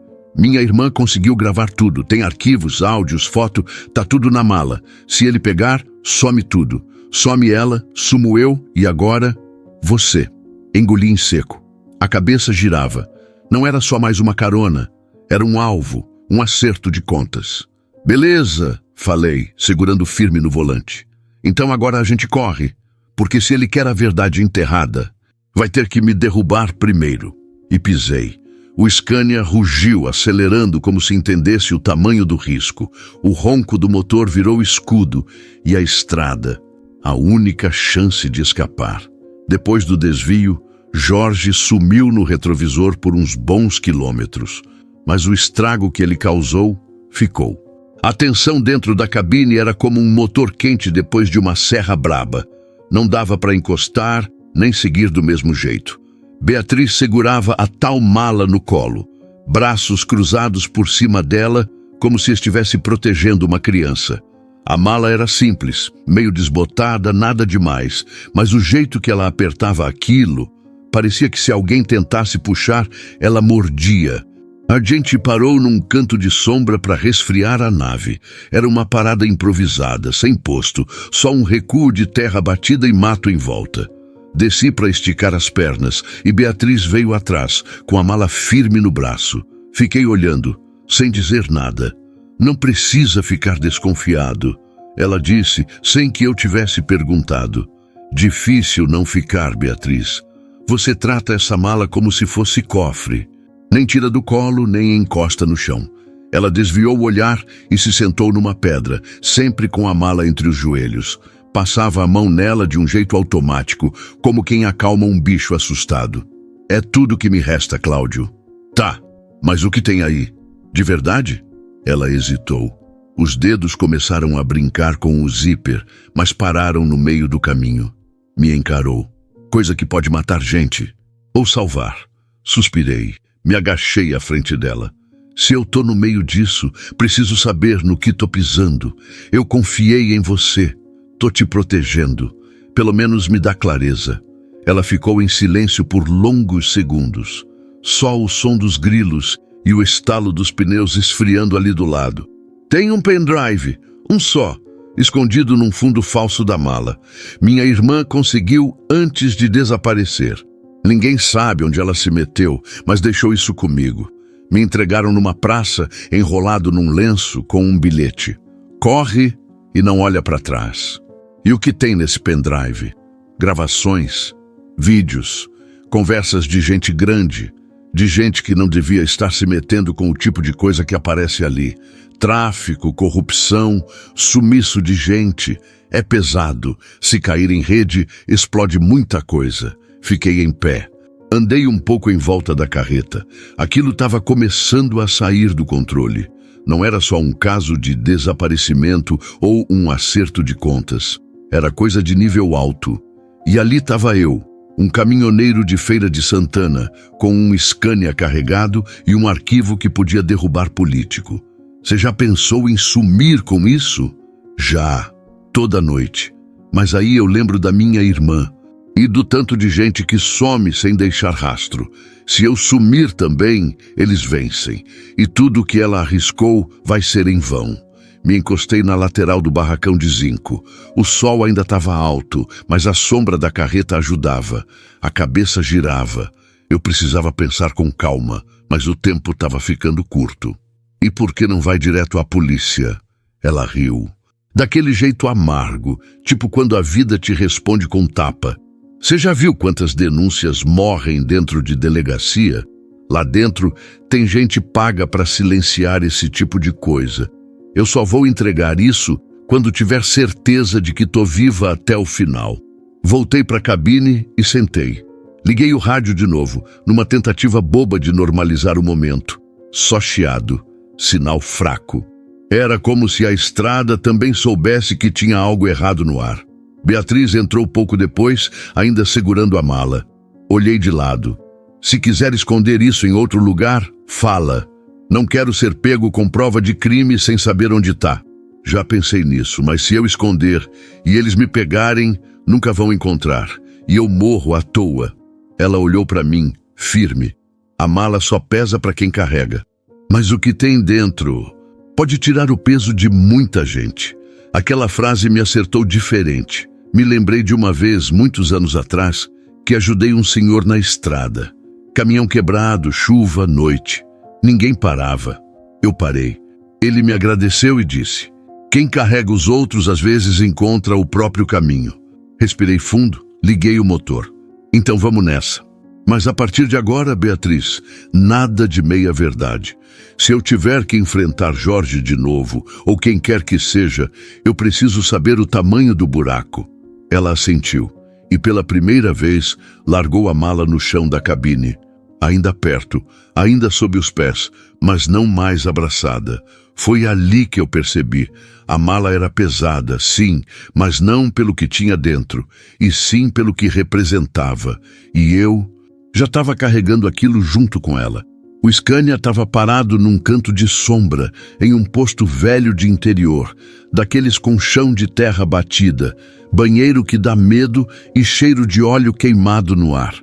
conseguiu gravar tudo. Tem arquivos, áudios, foto, tá tudo na mala. Se ele pegar, some tudo. Some ela, sumo eu e agora, você. Engoli em seco. A cabeça girava. Não era só mais uma carona. Era um alvo, um acerto de contas. Beleza, falei, segurando firme no volante. Então agora a gente corre, porque se ele quer a verdade enterrada, vai ter que me derrubar primeiro. E pisei. O Scania rugiu, acelerando como se entendesse o tamanho do risco. O ronco do motor virou escudo e a estrada, a única chance de escapar. Depois do desvio, Jorge sumiu no retrovisor por uns bons quilômetros. Mas o estrago que ele causou ficou. A tensão dentro da cabine era como um motor quente depois de uma serra braba. Não dava para encostar, nem seguir do mesmo jeito. Beatriz segurava a tal mala no colo, braços cruzados por cima dela, como se estivesse protegendo uma criança. A mala era simples, meio desbotada, nada demais, mas o jeito que ela apertava aquilo, parecia que se alguém tentasse puxar, ela mordia. A gente parou num canto de sombra para resfriar a nave. Era uma parada improvisada, sem posto, só um recuo de terra batida e mato em volta. Desci para esticar as pernas e Beatriz veio atrás, com a mala firme no braço. Fiquei olhando, sem dizer nada. Não precisa ficar desconfiado, ela disse, sem que eu tivesse perguntado. Difícil não ficar, Beatriz. Você trata essa mala como se fosse cofre. Nem tira do colo, nem encosta no chão. Ela desviou o olhar e se sentou numa pedra, sempre com a mala entre os joelhos. Passava a mão nela de um jeito automático, como quem acalma um bicho assustado. É tudo que me resta, Cláudio. Tá, mas o que tem aí? De verdade? Ela hesitou. Os dedos começaram a brincar com o zíper, mas pararam no meio do caminho. Me encarou. Coisa que pode matar gente. Ou salvar. Suspirei. Me agachei à frente dela. Se eu tô no meio disso, preciso saber no que tô pisando. Eu confiei em você. Tô te protegendo. Pelo menos me dá clareza. Ela ficou em silêncio por longos segundos. Só o som dos grilos e o estalo dos pneus esfriando ali do lado. Tem um pendrive, um só, escondido num fundo falso da mala. Minha irmã conseguiu antes de desaparecer. Ninguém sabe onde ela se meteu, mas deixou isso comigo. Me entregaram numa praça, enrolado num lenço com um bilhete. Corre e não olha para trás. E o que tem nesse pendrive? Gravações, vídeos, conversas de gente grande, de gente que não devia estar se metendo com o tipo de coisa que aparece ali. Tráfico, corrupção, sumiço de gente. É pesado. Se cair em rede, explode muita coisa. Fiquei em pé. Andei um pouco em volta da carreta. Aquilo estava começando a sair do controle. Não era só um caso de desaparecimento ou um acerto de contas. Era coisa de nível alto. E ali estava eu, um caminhoneiro de Feira de Santana, com um Scania carregado e um arquivo que podia derrubar político. Você já pensou em sumir com isso? Já, toda noite. Mas aí eu lembro da minha irmã e do tanto de gente que some sem deixar rastro. Se eu sumir também, eles vencem. E tudo que ela arriscou vai ser em vão. Me encostei na lateral do barracão de zinco. O sol ainda estava alto, mas a sombra da carreta ajudava. A cabeça girava. Eu precisava pensar com calma, mas o tempo estava ficando curto. E por que não vai direto à polícia? Ela riu. Daquele jeito amargo, tipo quando a vida te responde com tapa. Você já viu quantas denúncias morrem dentro de delegacia? Lá dentro tem gente paga para silenciar esse tipo de coisa. Eu só vou entregar isso quando tiver certeza de que tô viva até o final. Voltei para a cabine e sentei. Liguei o rádio de novo, numa tentativa boba de normalizar o momento. Só chiado, sinal fraco. Era como se a estrada também soubesse que tinha algo errado no ar. Beatriz entrou pouco depois, ainda segurando a mala. Olhei de lado. Se quiser esconder isso em outro lugar, fala. Não quero ser pego com prova de crime sem saber onde está. Já pensei nisso, mas se eu esconder e eles me pegarem, nunca vão encontrar. E eu morro à toa. Ela olhou para mim, firme. A mala só pesa para quem carrega. Mas o que tem dentro pode tirar o peso de muita gente. Aquela frase me acertou diferente. Me lembrei de uma vez, muitos anos atrás, que ajudei um senhor na estrada. Caminhão quebrado, chuva, noite. Ninguém parava. Eu parei. Ele me agradeceu e disse: quem carrega os outros às vezes encontra o próprio caminho. Respirei fundo, liguei o motor. Então vamos nessa. Mas a partir de agora, Beatriz, nada de meia-verdade. Se eu tiver que enfrentar Jorge de novo, ou quem quer que seja, eu preciso saber o tamanho do buraco. Ela assentiu e pela primeira vez largou a mala no chão da cabine. Ainda perto, ainda sob os pés, mas não mais abraçada. Foi ali que eu percebi. A mala era pesada, sim, mas não pelo que tinha dentro, e sim pelo que representava. E eu já estava carregando aquilo junto com ela. O Scania estava parado num canto de sombra, em um posto velho de interior, daqueles com chão de terra batida, banheiro que dá medo e cheiro de óleo queimado no ar.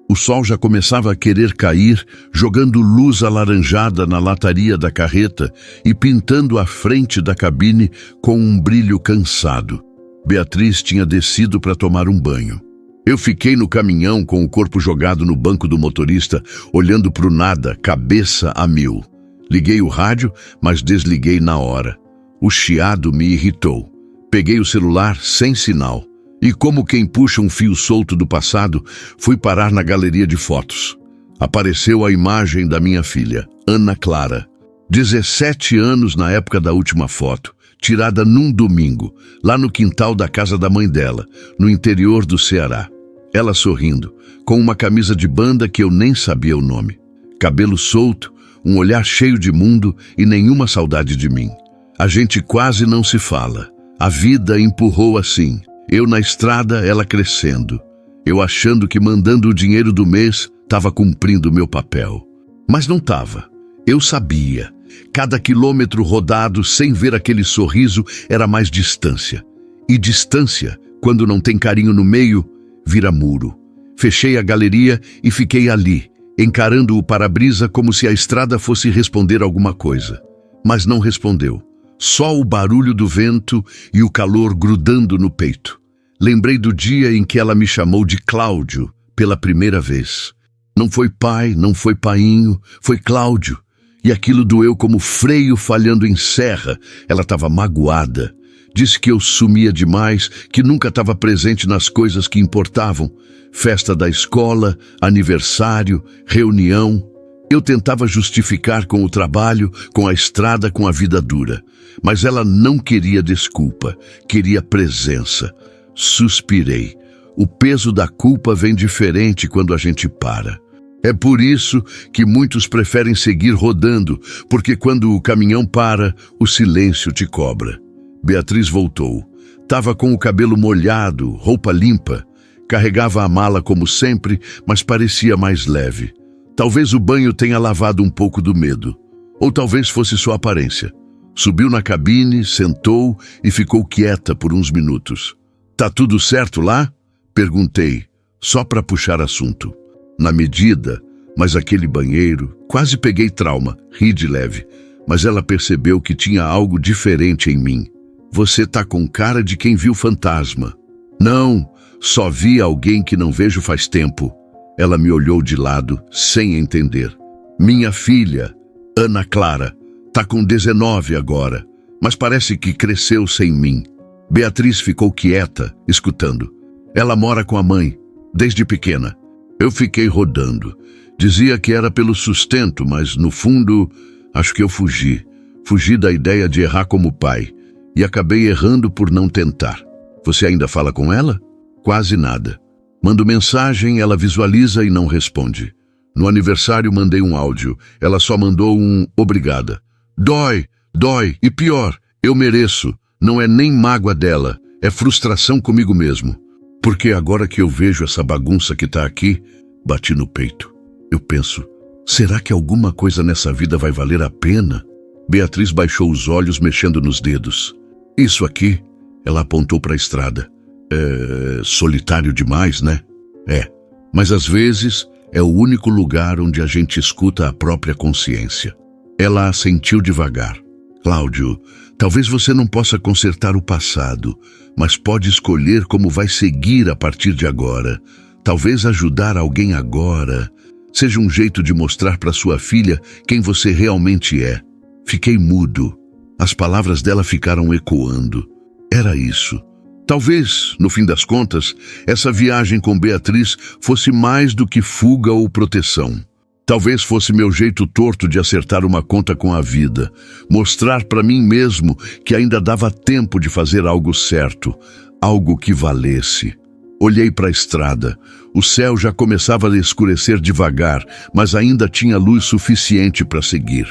O sol já começava a querer cair, jogando luz alaranjada na lataria da carreta e pintando a frente da cabine com um brilho cansado. Beatriz tinha descido para tomar um banho. Eu fiquei no caminhão com o corpo jogado no banco do motorista, olhando para o nada, cabeça a mil. Liguei o rádio, mas desliguei na hora. O chiado me irritou. Peguei o celular sem sinal. E como quem puxa um fio solto do passado, fui parar na galeria de fotos. Apareceu a imagem da minha filha, Ana Clara. 17 anos na época da última foto, tirada num domingo, lá no quintal da casa da mãe dela, no interior do Ceará. Ela sorrindo, com uma camisa de banda que eu nem sabia o nome. Cabelo solto, um olhar cheio de mundo e nenhuma saudade de mim. A gente quase não se fala. A vida empurrou assim. Eu na estrada, ela crescendo. Eu achando que mandando o dinheiro do mês estava cumprindo o meu papel. Mas não estava. Eu sabia. Cada quilômetro rodado sem ver aquele sorriso era mais distância. E distância, quando não tem carinho no meio, vira muro. Fechei a galeria e fiquei ali, encarando o para-brisa como se a estrada fosse responder alguma coisa. Mas não respondeu. Só o barulho do vento e o calor grudando no peito. Lembrei do dia em que ela me chamou de Cláudio pela primeira vez. Não foi pai, não foi painho, foi Cláudio. E aquilo doeu como freio falhando em serra. Ela estava magoada. Disse que eu sumia demais, que nunca estava presente nas coisas que importavam. Festa da escola, aniversário, reunião. Eu tentava justificar com o trabalho, com a estrada, com a vida dura. Mas ela não queria desculpa, queria presença. Suspirei. O peso da culpa vem diferente quando a gente para. É por isso que muitos preferem seguir rodando, porque quando o caminhão para, o silêncio te cobra. Beatriz voltou. Tava com o cabelo molhado, roupa limpa. Carregava a mala como sempre, mas parecia mais leve. Talvez o banho tenha lavado um pouco do medo. Ou talvez fosse sua aparência. Subiu na cabine, sentou e ficou quieta por uns minutos. Tá tudo certo lá? Perguntei, só para puxar assunto. Na medida, mas aquele banheiro, quase peguei trauma, ri de leve. Mas ela percebeu que tinha algo diferente em mim. Você tá com cara de quem viu fantasma. Não, só vi alguém que não vejo faz tempo. Ela me olhou de lado, sem entender. Minha filha, Ana Clara, tá com 19 agora, mas parece que cresceu sem mim. Beatriz ficou quieta, escutando. Ela mora com a mãe, desde pequena. Eu fiquei rodando. Dizia que era pelo sustento, mas no fundo, acho que eu fugi. Fugi da ideia de errar como pai. E acabei errando por não tentar. Você ainda fala com ela? Quase nada. Mando mensagem, ela visualiza e não responde. No aniversário mandei um áudio. Ela só mandou um obrigada. Dói, dói. E pior, eu mereço. Não é nem mágoa dela. É frustração comigo mesmo. Porque agora que eu vejo essa bagunça que tá aqui, bati no peito. Eu penso, será que alguma coisa nessa vida vai valer a pena? Beatriz baixou os olhos, mexendo nos dedos. Isso aqui, ela apontou para a estrada. É solitário demais, né? É, mas às vezes é o único lugar onde a gente escuta a própria consciência. Ela assentiu devagar. Cláudio, talvez você não possa consertar o passado, mas pode escolher como vai seguir a partir de agora. Talvez ajudar alguém agora seja um jeito de mostrar para sua filha quem você realmente é. Fiquei mudo. As palavras dela ficaram ecoando. Era isso. Talvez, no fim das contas, essa viagem com Beatriz fosse mais do que fuga ou proteção. Talvez fosse meu jeito torto de acertar uma conta com a vida, mostrar para mim mesmo que ainda dava tempo de fazer algo certo, algo que valesse. Olhei para a estrada. O céu já começava a escurecer devagar, mas ainda tinha luz suficiente para seguir.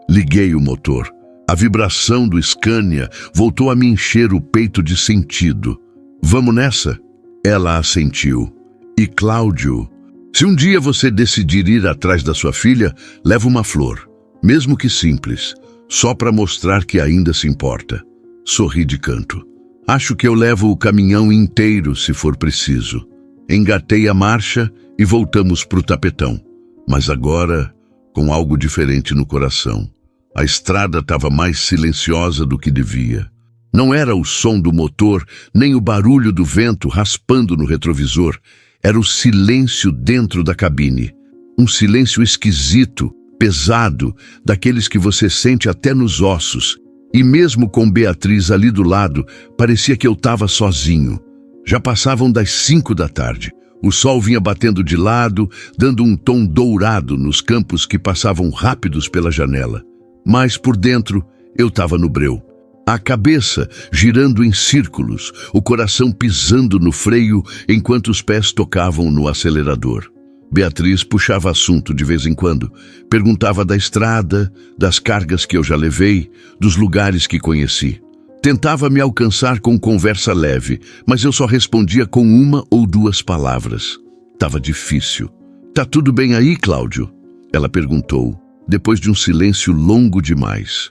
Liguei o motor. A vibração do Scania voltou a me encher o peito de sentido. Vamos nessa? Ela assentiu. E Cláudio, se um dia você decidir ir atrás da sua filha, leva uma flor, mesmo que simples, só para mostrar que ainda se importa. Sorri de canto. Acho que eu levo o caminhão inteiro se for preciso. Engatei a marcha e voltamos pro tapetão. Mas agora, com algo diferente no coração. A estrada estava mais silenciosa do que devia. Não era o som do motor, nem o barulho do vento raspando no retrovisor. Era o silêncio dentro da cabine. Um silêncio esquisito, pesado, daqueles que você sente até nos ossos. E mesmo com Beatriz ali do lado, parecia que eu estava sozinho. Já passavam das 5 da tarde. O sol vinha batendo de lado, dando um tom dourado nos campos que passavam rápidos pela janela. Mas por dentro, eu estava no breu. A cabeça girando em círculos, o coração pisando no freio enquanto os pés tocavam no acelerador. Beatriz puxava assunto de vez em quando. Perguntava da estrada, das cargas que eu já levei, dos lugares que conheci. Tentava me alcançar com conversa leve, mas eu só respondia com uma ou duas palavras. Tava difícil. "Tá tudo bem aí, Cláudio?" Ela perguntou, depois de um silêncio longo demais.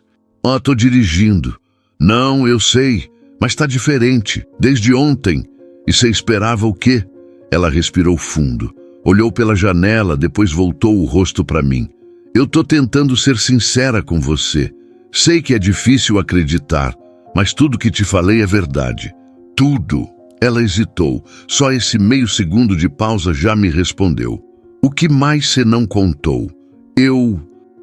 Tô dirigindo." "Não, eu sei, mas tá diferente, desde ontem." "E você esperava o quê?" Ela respirou fundo. Olhou pela janela, depois voltou o rosto para mim. "Eu tô tentando ser sincera com você. Sei que é difícil acreditar, mas tudo que te falei é verdade. Tudo." Ela hesitou. Só esse meio segundo de pausa já me respondeu. "O que mais você não contou?"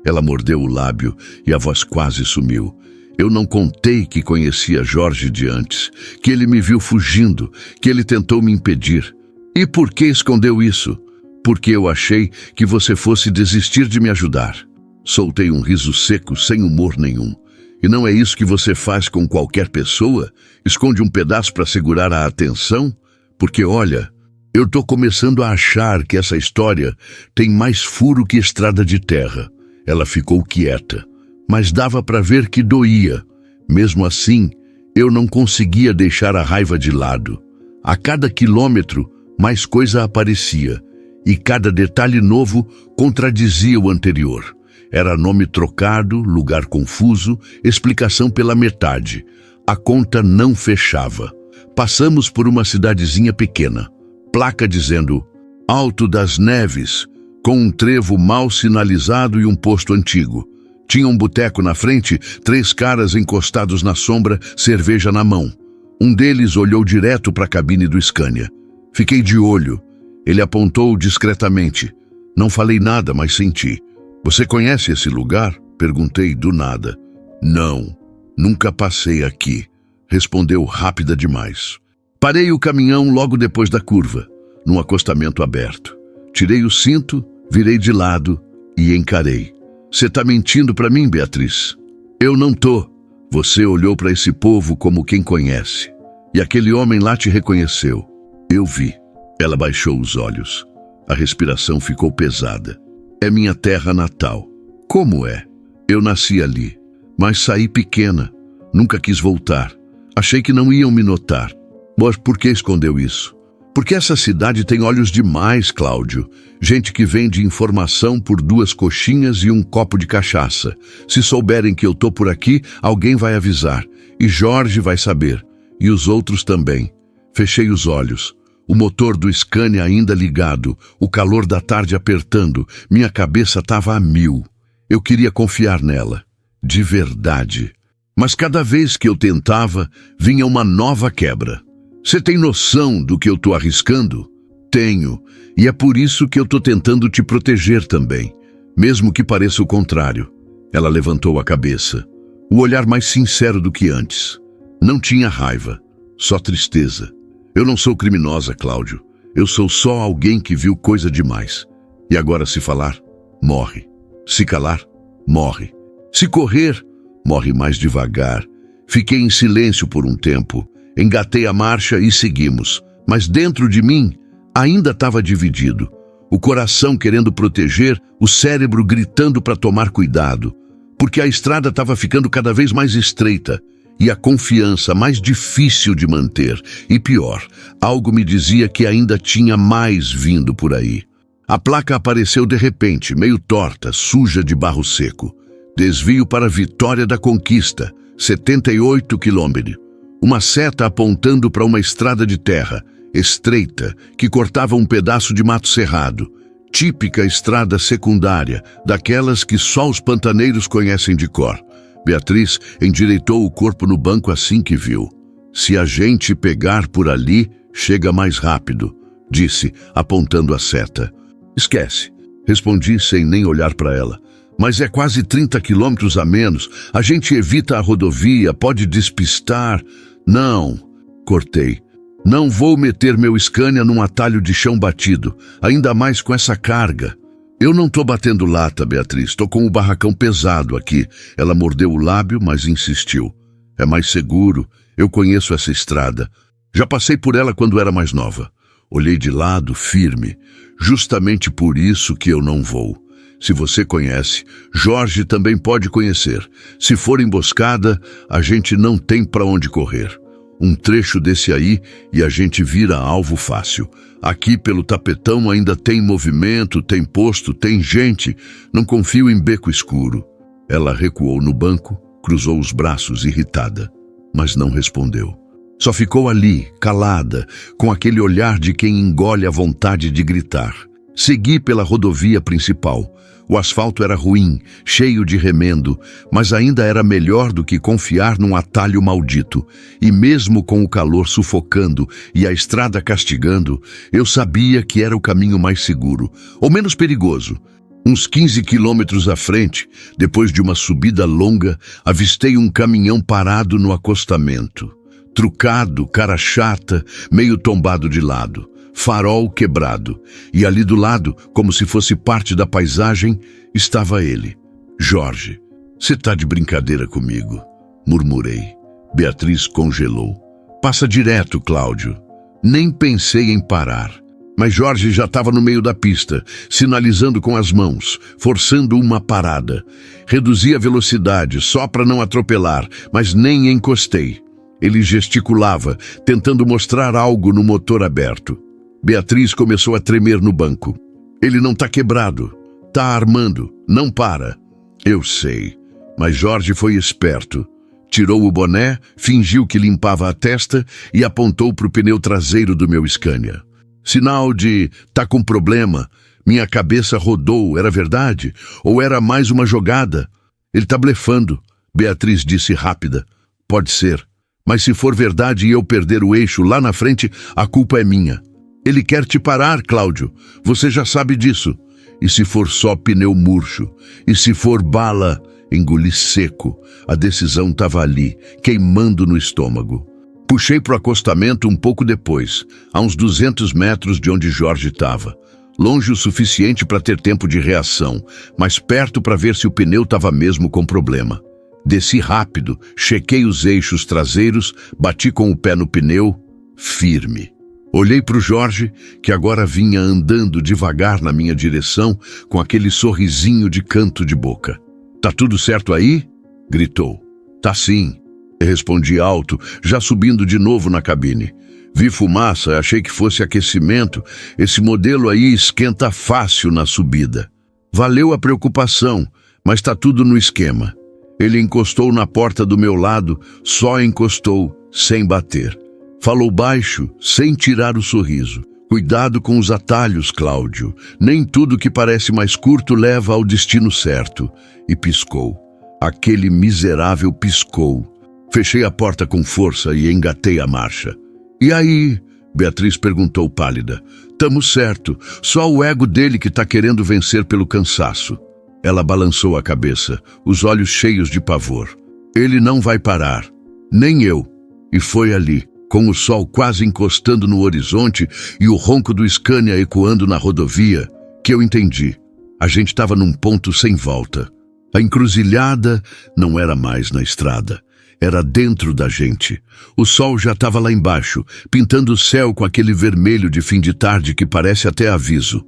Ela mordeu o lábio e a voz quase sumiu. "Eu não contei que conhecia Jorge de antes, que ele me viu fugindo, que ele tentou me impedir." "E por que escondeu isso?" "Porque eu achei que você fosse desistir de me ajudar." Soltei um riso seco, sem humor nenhum. "E não é isso que você faz com qualquer pessoa? Esconde um pedaço para segurar a atenção? Porque, olha, eu tô começando a achar que essa história tem mais furo que estrada de terra." Ela ficou quieta, mas dava para ver que doía. Mesmo assim, eu não conseguia deixar a raiva de lado. A cada quilômetro, mais coisa aparecia, e cada detalhe novo contradizia o anterior. Era nome trocado, lugar confuso, explicação pela metade. A conta não fechava. Passamos por uma cidadezinha pequena. Placa dizendo Alto das Neves, com um trevo mal sinalizado e um posto antigo. Tinha um boteco na frente, 3 caras encostados na sombra, cerveja na mão. Um deles olhou direto para a cabine do Scania. Fiquei de olho. Ele apontou discretamente. Não falei nada, mas senti. "Você conhece esse lugar?" Perguntei do nada. "Não, nunca passei aqui", respondeu rápida demais. Parei o caminhão logo depois da curva, num acostamento aberto. Tirei o cinto, virei de lado e encarei. "Você tá mentindo para mim, Beatriz?" "Eu não tô." "Você olhou para esse povo como quem conhece. E aquele homem lá te reconheceu." "Eu vi." Ela baixou os olhos. A respiração ficou pesada. "É minha terra natal." "Como é?" "Eu nasci ali, mas saí pequena. Nunca quis voltar. Achei que não iam me notar." "Mas por que escondeu isso?" "Porque essa cidade tem olhos demais, Cláudio. Gente que vende informação por 2 coxinhas e um copo de cachaça. Se souberem que eu tô por aqui, alguém vai avisar. E Jorge vai saber. E os outros também." Fechei os olhos. O motor do Scania ainda ligado, o calor da tarde apertando, minha cabeça estava a 1000. Eu queria confiar nela, de verdade. Mas cada vez que eu tentava, vinha uma nova quebra. "Você tem noção do que eu tô arriscando?" "Tenho, e é por isso que eu tô tentando te proteger também, mesmo que pareça o contrário." Ela levantou a cabeça, o olhar mais sincero do que antes. Não tinha raiva, só tristeza. "Eu não sou criminosa, Cláudio. Eu sou só alguém que viu coisa demais. E agora, se falar, morre. Se calar, morre. Se correr, morre mais devagar." Fiquei em silêncio por um tempo. Engatei a marcha e seguimos. Mas dentro de mim, ainda estava dividido. O coração querendo proteger, o cérebro gritando para tomar cuidado. Porque a estrada estava ficando cada vez mais estreita. E a confiança mais difícil de manter. E pior, algo me dizia que ainda tinha mais vindo por aí. A placa apareceu de repente, meio torta, suja de barro seco. Desvio para Vitória da Conquista, 78 quilômetros. Uma seta apontando para uma estrada de terra, estreita, que cortava um pedaço de mato cerrado. Típica estrada secundária, daquelas que só os pantaneiros conhecem de cor. Beatriz endireitou o corpo no banco assim que viu. "Se a gente pegar por ali, chega mais rápido", disse, apontando a seta. "Esquece", respondi sem nem olhar para ela. "Mas é quase 30 quilômetros a menos. A gente evita a rodovia, pode despistar." "Não", cortei. "Não vou meter meu Scania num atalho de chão batido, ainda mais com essa carga." "Eu não tô batendo lata, Beatriz. Tô com o barracão pesado aqui." Ela mordeu o lábio, mas insistiu. É mais seguro. Eu conheço essa estrada. Já passei por ela quando era mais nova. Olhei de lado, firme. Justamente por isso que eu não vou. Se você conhece, Jorge também pode conhecer. Se for emboscada, a gente não tem para onde correr. Um trecho desse aí e a gente vira alvo fácil. Aqui pelo tapetão ainda tem movimento, tem posto, tem gente. Não confio em beco escuro. Ela recuou no banco, cruzou os braços irritada, mas não respondeu. Só ficou ali, calada, com aquele olhar de quem engole a vontade de gritar. Segui pela rodovia principal. O asfalto era ruim, cheio de remendo, mas ainda era melhor do que confiar num atalho maldito. E mesmo com o calor sufocando e a estrada castigando, eu sabia que era o caminho mais seguro, ou menos perigoso. Uns 15 quilômetros à frente, depois de uma subida longa, avistei um caminhão parado no acostamento. Trucado, cara chata, meio tombado de lado. Farol quebrado, e ali do lado, como se fosse parte da paisagem, estava ele. Jorge, você tá de brincadeira comigo? Murmurei. Beatriz congelou. Passa direto, Cláudio. Nem pensei em parar. Mas Jorge já estava no meio da pista, sinalizando com as mãos, forçando uma parada. Reduzi a velocidade, só para não atropelar, mas nem encostei. Ele gesticulava, tentando mostrar algo no motor aberto. Beatriz começou a tremer no banco. Ele não tá quebrado. Tá armando. Não para. Eu sei. Mas Jorge foi esperto. Tirou o boné, fingiu que limpava a testa e apontou para o pneu traseiro do meu Scania. Sinal de tá com problema. Minha cabeça rodou. Era verdade? Ou era mais uma jogada? Ele tá blefando. Beatriz disse rápida. Pode ser. Mas se for verdade e eu perder o eixo lá na frente, a culpa é minha. Ele quer te parar, Cláudio. Você já sabe disso. E se for só pneu murcho? E se for bala? Engoli seco. A decisão estava ali, queimando no estômago. Puxei para o acostamento um pouco depois, a uns 200 metros de onde Jorge estava. Longe o suficiente para ter tempo de reação, mas perto para ver se o pneu estava mesmo com problema. Desci rápido, chequei os eixos traseiros, bati com o pé no pneu, firme. Olhei para o Jorge, que agora vinha andando devagar na minha direção, com aquele sorrisinho de canto de boca. Tá tudo certo aí? Gritou. Tá sim. Respondi alto, já subindo de novo na cabine. Vi fumaça, achei que fosse aquecimento. Esse modelo aí esquenta fácil na subida. Valeu a preocupação, mas tá tudo no esquema. Ele encostou na porta do meu lado, só encostou, sem bater. Falou baixo, sem tirar o sorriso. Cuidado com os atalhos, Cláudio. Nem tudo que parece mais curto leva ao destino certo. E piscou. Aquele miserável piscou. Fechei a porta com força e engatei a marcha. E aí? Beatriz perguntou pálida. Tamo certo. Só o ego dele que tá querendo vencer pelo cansaço. Ela balançou a cabeça, os olhos cheios de pavor. Ele não vai parar. Nem eu. E foi ali, com o sol quase encostando no horizonte e o ronco do Scania ecoando na rodovia, que eu entendi. A gente estava num ponto sem volta. A encruzilhada não era mais na estrada. Era dentro da gente. O sol já estava lá embaixo, pintando o céu com aquele vermelho de fim de tarde que parece até aviso.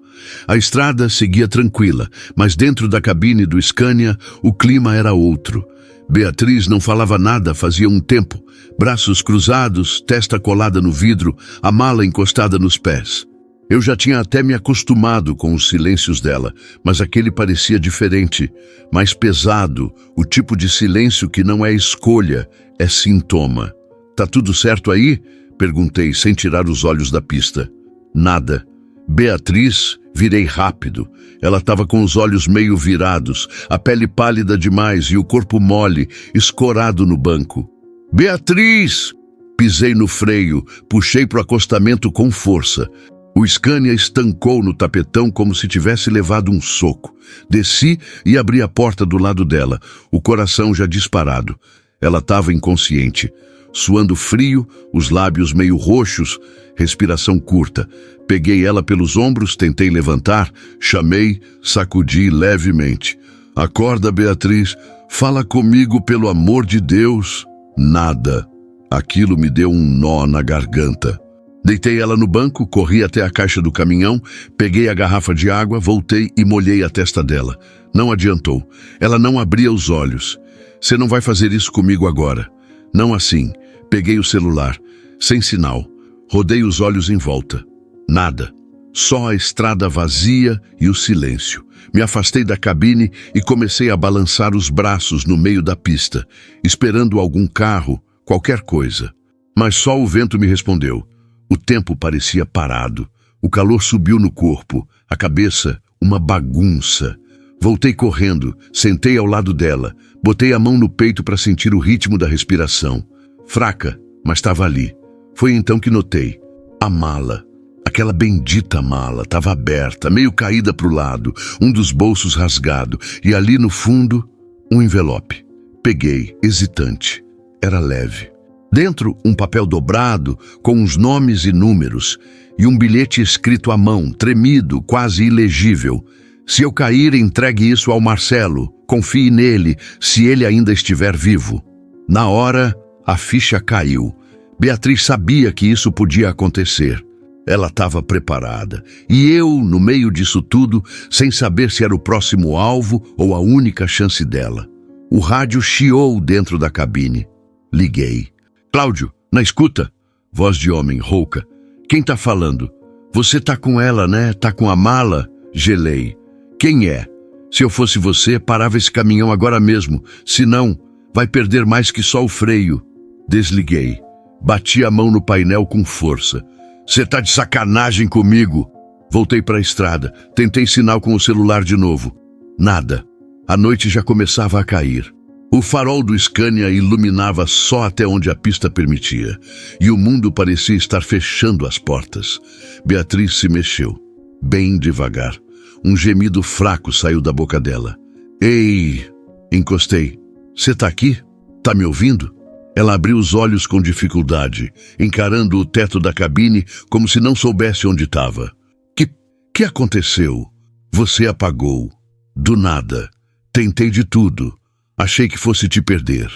A estrada seguia tranquila, mas dentro da cabine do Scania o clima era outro. Beatriz não falava nada fazia um tempo, braços cruzados, testa colada no vidro, a mala encostada nos pés. Eu já tinha até me acostumado com os silêncios dela, mas aquele parecia diferente, mais pesado, o tipo de silêncio que não é escolha, é sintoma. Tá tudo certo aí? Perguntei, sem tirar os olhos da pista. Nada. Beatriz, virei rápido. Ela estava com os olhos meio virados, a pele pálida demais e o corpo mole, escorado no banco. Beatriz! Pisei no freio, puxei pro acostamento com força. O Scania estancou no tapetão como se tivesse levado um soco. Desci e abri a porta do lado dela, o coração já disparado. Ela estava inconsciente, suando frio, os lábios meio roxos, respiração curta. Peguei ela pelos ombros, tentei levantar, chamei, sacudi levemente. Acorda, Beatriz, fala comigo pelo amor de Deus. Nada. Aquilo me deu um nó na garganta. Deitei ela no banco, corri até a caixa do caminhão, peguei a garrafa de água, voltei e molhei a testa dela. Não adiantou. Ela não abria os olhos. Você não vai fazer isso comigo agora. Não assim. Peguei o celular. Sem sinal. Rodei os olhos em volta. Nada. Só a estrada vazia e o silêncio. Me afastei da cabine e comecei a balançar os braços no meio da pista, esperando algum carro, qualquer coisa. Mas só o vento me respondeu. O tempo parecia parado. O calor subiu no corpo, a cabeça uma bagunça. Voltei correndo, sentei ao lado dela, botei a mão no peito para sentir o ritmo da respiração. Fraca, mas estava ali. Foi então que notei. A mala. Aquela bendita mala estava aberta, meio caída para o lado, um dos bolsos rasgado, e ali no fundo, um envelope. Peguei, hesitante. Era leve. Dentro, um papel dobrado, com uns nomes e números, e um bilhete escrito à mão, tremido, quase ilegível. Se eu cair, entregue isso ao Marcelo. Confie nele, se ele ainda estiver vivo. Na hora, a ficha caiu. Beatriz sabia que isso podia acontecer. Ela estava preparada. E eu, no meio disso tudo, sem saber se era o próximo alvo ou a única chance dela. O rádio chiou dentro da cabine. Liguei. Cláudio, na escuta? Voz de homem, rouca. Quem tá falando? Você tá com ela, né? Tá com a mala? Gelei. Quem é? Se eu fosse você, parava esse caminhão agora mesmo. Se não, vai perder mais que só o freio. Desliguei. Bati a mão no painel com força. Você tá de sacanagem comigo? Voltei para a estrada. Tentei sinal com o celular de novo. Nada. A noite já começava a cair. O farol do Scania iluminava só até onde a pista permitia. E o mundo parecia estar fechando as portas. Beatriz se mexeu. Bem devagar. Um gemido fraco saiu da boca dela. Ei! Encostei. Você tá aqui? Tá me ouvindo? Ela abriu os olhos com dificuldade, encarando o teto da cabine como se não soubesse onde estava. Que aconteceu? Você apagou. Do nada. Tentei de tudo. Achei que fosse te perder.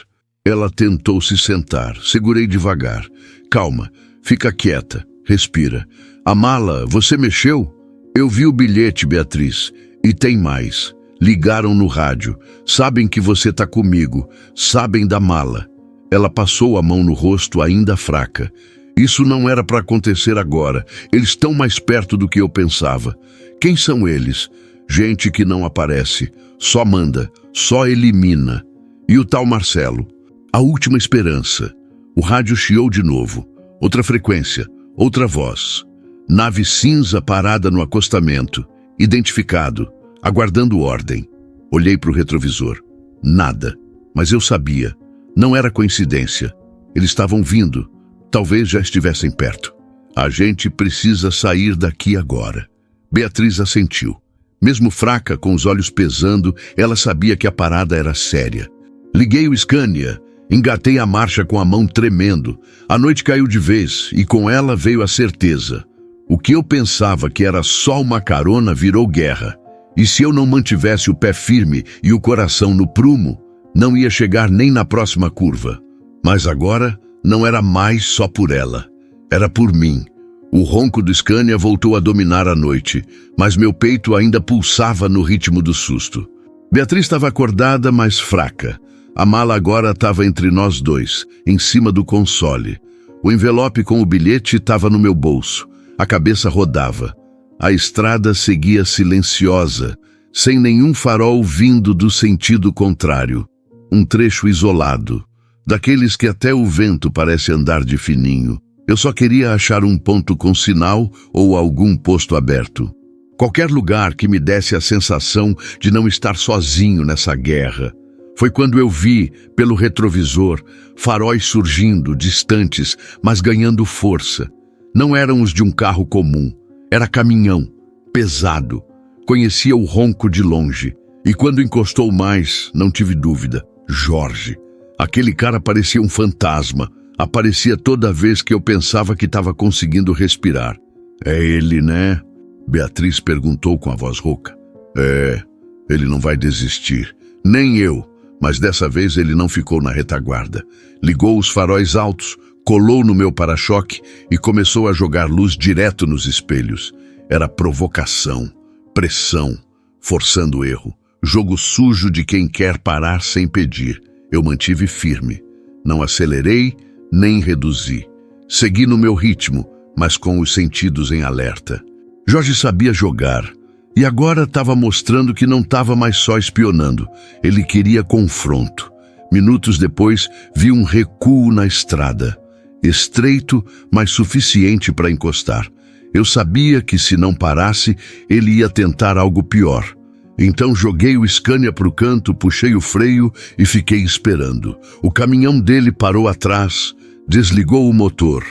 Ela tentou se sentar. Segurei devagar. Calma. Fica quieta. Respira. A mala, você mexeu? Eu vi o bilhete, Beatriz. E tem mais. Ligaram no rádio. Sabem que você tá comigo. Sabem da mala. Ela passou a mão no rosto ainda fraca. Isso não era para acontecer agora. Eles estão mais perto do que eu pensava. Quem são eles? Gente que não aparece. Só manda. Só elimina. E o tal Marcelo? A última esperança. O rádio chiou de novo. Outra frequência. Outra voz. Nave cinza parada no acostamento. Identificado. Aguardando ordem. Olhei para o retrovisor. Nada. Mas eu sabia. Não era coincidência. Eles estavam vindo. Talvez já estivessem perto. A gente precisa sair daqui agora. Beatriz assentiu. Mesmo fraca, com os olhos pesando, ela sabia que a parada era séria. Liguei o Scania. Engatei a marcha com a mão tremendo. A noite caiu de vez e com ela veio a certeza. O que eu pensava que era só uma carona virou guerra. E se eu não mantivesse o pé firme e o coração no prumo, não ia chegar nem na próxima curva. Mas agora não era mais só por ela. Era por mim. O ronco do Scania voltou a dominar a noite, mas meu peito ainda pulsava no ritmo do susto. Beatriz estava acordada, mas fraca. A mala agora estava entre nós dois, em cima do console. O envelope com o bilhete estava no meu bolso. A cabeça rodava. A estrada seguia silenciosa, sem nenhum farol vindo do sentido contrário. Um trecho isolado, daqueles que até o vento parece andar de fininho. Eu só queria achar um ponto com sinal ou algum posto aberto. Qualquer lugar que me desse a sensação de não estar sozinho nessa guerra. Foi quando eu vi, pelo retrovisor, faróis surgindo, distantes, mas ganhando força. Não eram os de um carro comum. Era caminhão, pesado. Conhecia o ronco de longe. E quando encostou mais, não tive dúvida. Jorge. Aquele cara parecia um fantasma. Aparecia toda vez que eu pensava que estava conseguindo respirar. É ele, né? Beatriz perguntou com a voz rouca. É, ele não vai desistir. Nem eu. Mas dessa vez ele não ficou na retaguarda. Ligou os faróis altos, colou no meu para-choque e começou a jogar luz direto nos espelhos. Era provocação, pressão, forçando o erro. Jogo sujo de quem quer parar sem pedir. Eu mantive firme. Não acelerei, nem reduzi. Segui no meu ritmo, mas com os sentidos em alerta. Jorge sabia jogar. E agora estava mostrando que não estava mais só espionando. Ele queria confronto. Minutos depois, vi um recuo na estrada. Estreito, mas suficiente para encostar. Eu sabia que se não parasse, ele ia tentar algo pior. Então joguei o Scania para o canto, puxei o freio e fiquei esperando. O caminhão dele parou atrás, desligou o motor.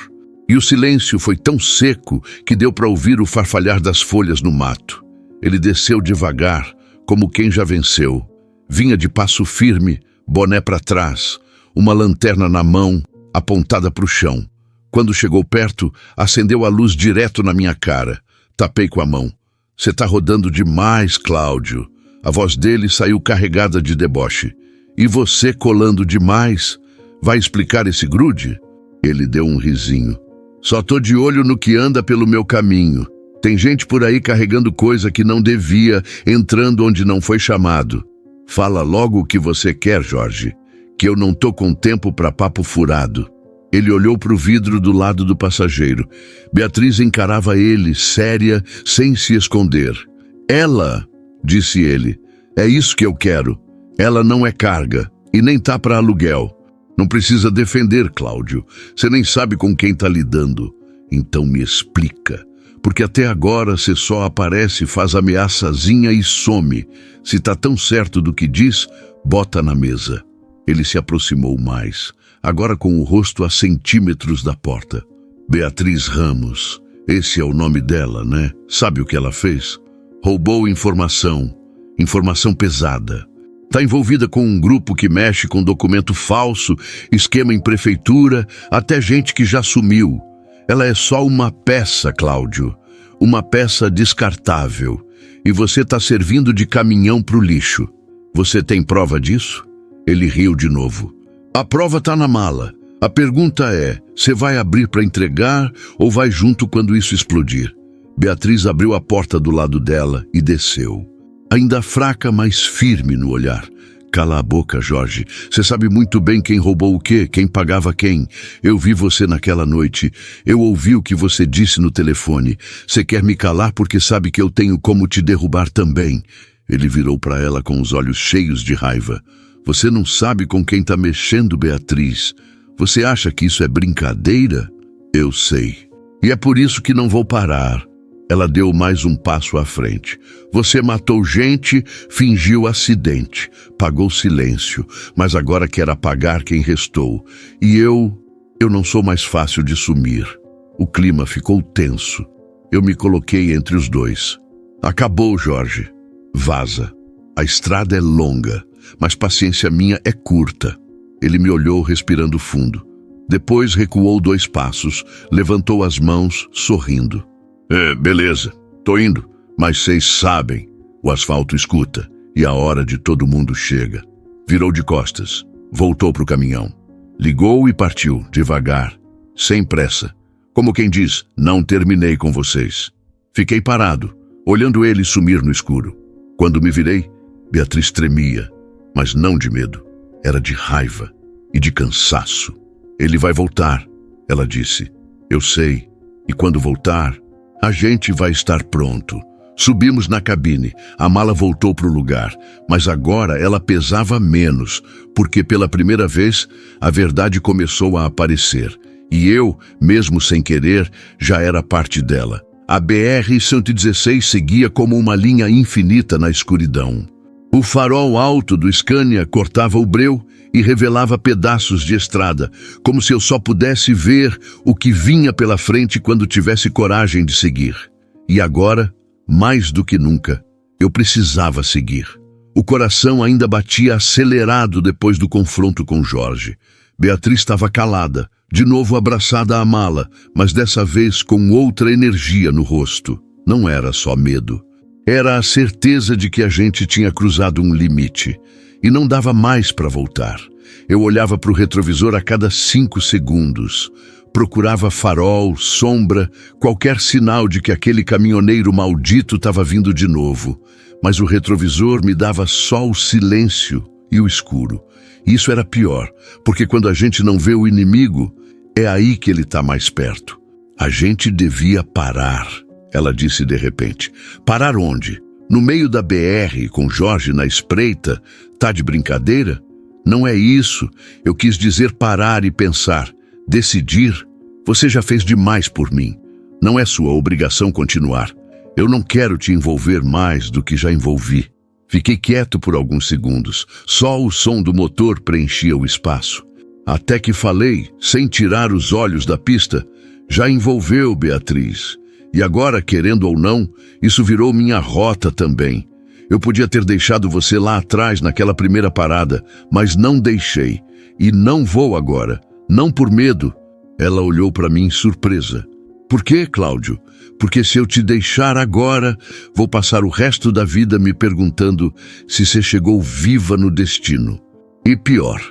E o silêncio foi tão seco que deu para ouvir o farfalhar das folhas no mato. Ele desceu devagar, como quem já venceu. Vinha de passo firme, boné para trás, uma lanterna na mão, apontada para o chão. Quando chegou perto, acendeu a luz direto na minha cara. Tapei com a mão. "Você tá rodando demais, Cláudio." A voz dele saiu carregada de deboche. "E você colando demais? Vai explicar esse grude?" Ele deu um risinho. "Só tô de olho no que anda pelo meu caminho. Tem gente por aí carregando coisa que não devia, entrando onde não foi chamado. Fala logo o que você quer, Jorge, que eu não tô com tempo para papo furado." Ele olhou para o vidro do lado do passageiro. Beatriz encarava ele, séria, sem se esconder. "Ela", disse ele, "é isso que eu quero. Ela não é carga, e nem tá para aluguel. Não precisa defender, Cláudio. Você nem sabe com quem tá lidando. Então me explica. Porque até agora você só aparece, faz ameaçazinha e some. Se tá tão certo do que diz, bota na mesa." Ele se aproximou mais, agora com o rosto a centímetros da porta. "Beatriz Ramos, esse é o nome dela, né? Sabe o que ela fez? Roubou informação pesada. Tá envolvida com um grupo que mexe com documento falso, esquema em prefeitura, até gente que já sumiu. Ela é só uma peça, Cláudio, uma peça descartável, e você tá servindo de caminhão pro lixo. Você tem prova disso?" Ele riu de novo. "A prova tá na mala. A pergunta é, você vai abrir para entregar ou vai junto quando isso explodir?" Beatriz abriu a porta do lado dela e desceu. Ainda fraca, mas firme no olhar. "Cala a boca, Jorge. Você sabe muito bem quem roubou o quê, quem pagava quem. Eu vi você naquela noite. Eu ouvi o que você disse no telefone. Você quer me calar porque sabe que eu tenho como te derrubar também." Ele virou para ela com os olhos cheios de raiva. "Você não sabe com quem tá mexendo, Beatriz. Você acha que isso é brincadeira? Eu sei. E é por isso que não vou parar." Ela deu mais um passo à frente. "Você matou gente, fingiu acidente, pagou silêncio, mas agora quer apagar quem restou. E eu não sou mais fácil de sumir." O clima ficou tenso. Eu me coloquei entre os dois. "Acabou, Jorge. Vaza. A estrada é longa, mas paciência minha é curta." Ele me olhou respirando fundo. Depois recuou 2 passos, levantou as mãos, sorrindo. Beleza, tô indo, mas vocês sabem, o asfalto escuta e a hora de todo mundo chega." Virou de costas, voltou pro caminhão. Ligou e partiu, devagar, sem pressa. Como quem diz, não terminei com vocês. Fiquei parado, olhando ele sumir no escuro. Quando me virei, Beatriz tremia, mas não de medo. Era de raiva e de cansaço. "Ele vai voltar", ela disse. "Eu sei, e quando voltar, a gente vai estar pronto." Subimos na cabine, a mala voltou para o lugar, mas agora ela pesava menos, porque pela primeira vez a verdade começou a aparecer. E eu, mesmo sem querer, já era parte dela. A BR-116 seguia como uma linha infinita na escuridão. O farol alto do Scania cortava o breu e revelava pedaços de estrada, como se eu só pudesse ver o que vinha pela frente quando tivesse coragem de seguir. E agora, mais do que nunca, eu precisava seguir. O coração ainda batia acelerado depois do confronto com Jorge. Beatriz estava calada, de novo abraçada à mala, mas dessa vez com outra energia no rosto. Não era só medo. Era a certeza de que a gente tinha cruzado um limite. e não dava mais para voltar. Eu olhava para o retrovisor a cada 5 segundos. Procurava farol, sombra, qualquer sinal de que aquele caminhoneiro maldito estava vindo de novo. Mas o retrovisor me dava só o silêncio e o escuro. E isso era pior, porque quando a gente não vê o inimigo, é aí que ele está mais perto. A gente devia parar, ela disse de repente. Parar onde? No meio da BR, com Jorge na espreita? Tá de brincadeira? Não é isso. Eu quis dizer parar e pensar. Decidir. Você já fez demais por mim. Não é sua obrigação continuar. Eu não quero te envolver mais do que já envolvi. Fiquei quieto por alguns segundos. Só o som do motor preenchia o espaço. Até que falei, sem tirar os olhos da pista. Já envolveu, Beatriz. E agora, querendo ou não, isso virou minha rota também. Eu podia ter deixado você lá atrás naquela primeira parada, mas não deixei. E não vou agora. Não por medo. Ela olhou para mim surpresa. Por quê, Cláudio? Porque se eu te deixar agora, vou passar o resto da vida me perguntando se você chegou viva no destino. E pior,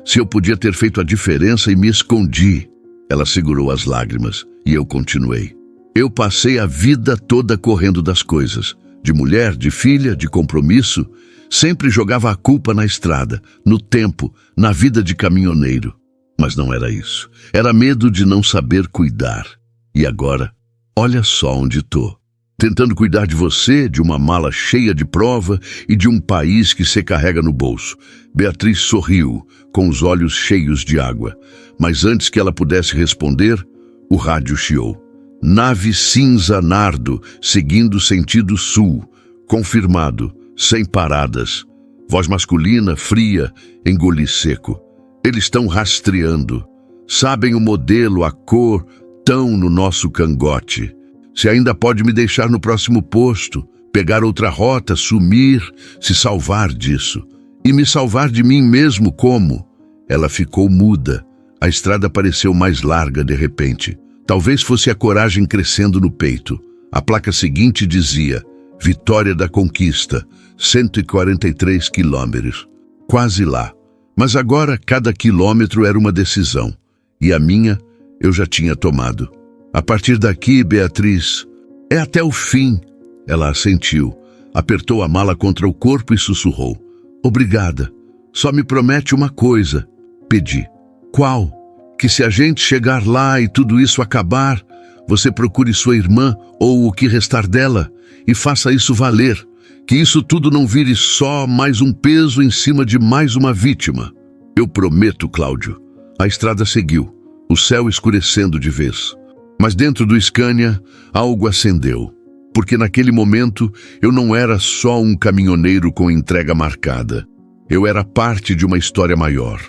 se eu podia ter feito a diferença e me escondi. Ela segurou as lágrimas e eu continuei. Eu passei a vida toda correndo das coisas. De mulher, de filha, de compromisso. Sempre jogava a culpa na estrada, no tempo, na vida de caminhoneiro. Mas não era isso. Era medo de não saber cuidar. E agora, olha só onde tô. Tentando cuidar de você, de uma mala cheia de prova e de um país que você carrega no bolso. Beatriz sorriu, com os olhos cheios de água. Mas antes que ela pudesse responder, o rádio chiou. Nave cinza Nardo, seguindo sentido sul. Confirmado, sem paradas. Voz masculina, fria, engoli seco. Eles estão rastreando. Sabem o modelo, a cor, tão no nosso cangote. Se ainda pode me deixar no próximo posto, pegar outra rota, sumir, se salvar disso. E me salvar de mim mesmo como? Ela ficou muda. A estrada pareceu mais larga de repente. Talvez fosse a coragem crescendo no peito. A placa seguinte dizia: Vitória da Conquista, 143 quilômetros. Quase lá. Mas agora cada quilômetro era uma decisão. E a minha eu já tinha tomado. A partir daqui, Beatriz, é até o fim. Ela assentiu, apertou a mala contra o corpo e sussurrou. Obrigada. Só me promete uma coisa. Pedi. Qual? Que se a gente chegar lá e tudo isso acabar, você procure sua irmã ou o que restar dela e faça isso valer. Que isso tudo não vire só mais um peso em cima de mais uma vítima. Eu prometo, Cláudio. A estrada seguiu, o céu escurecendo de vez. Mas dentro do Scania, algo acendeu. Porque naquele momento eu não era só um caminhoneiro com entrega marcada. Eu era parte de uma história maior,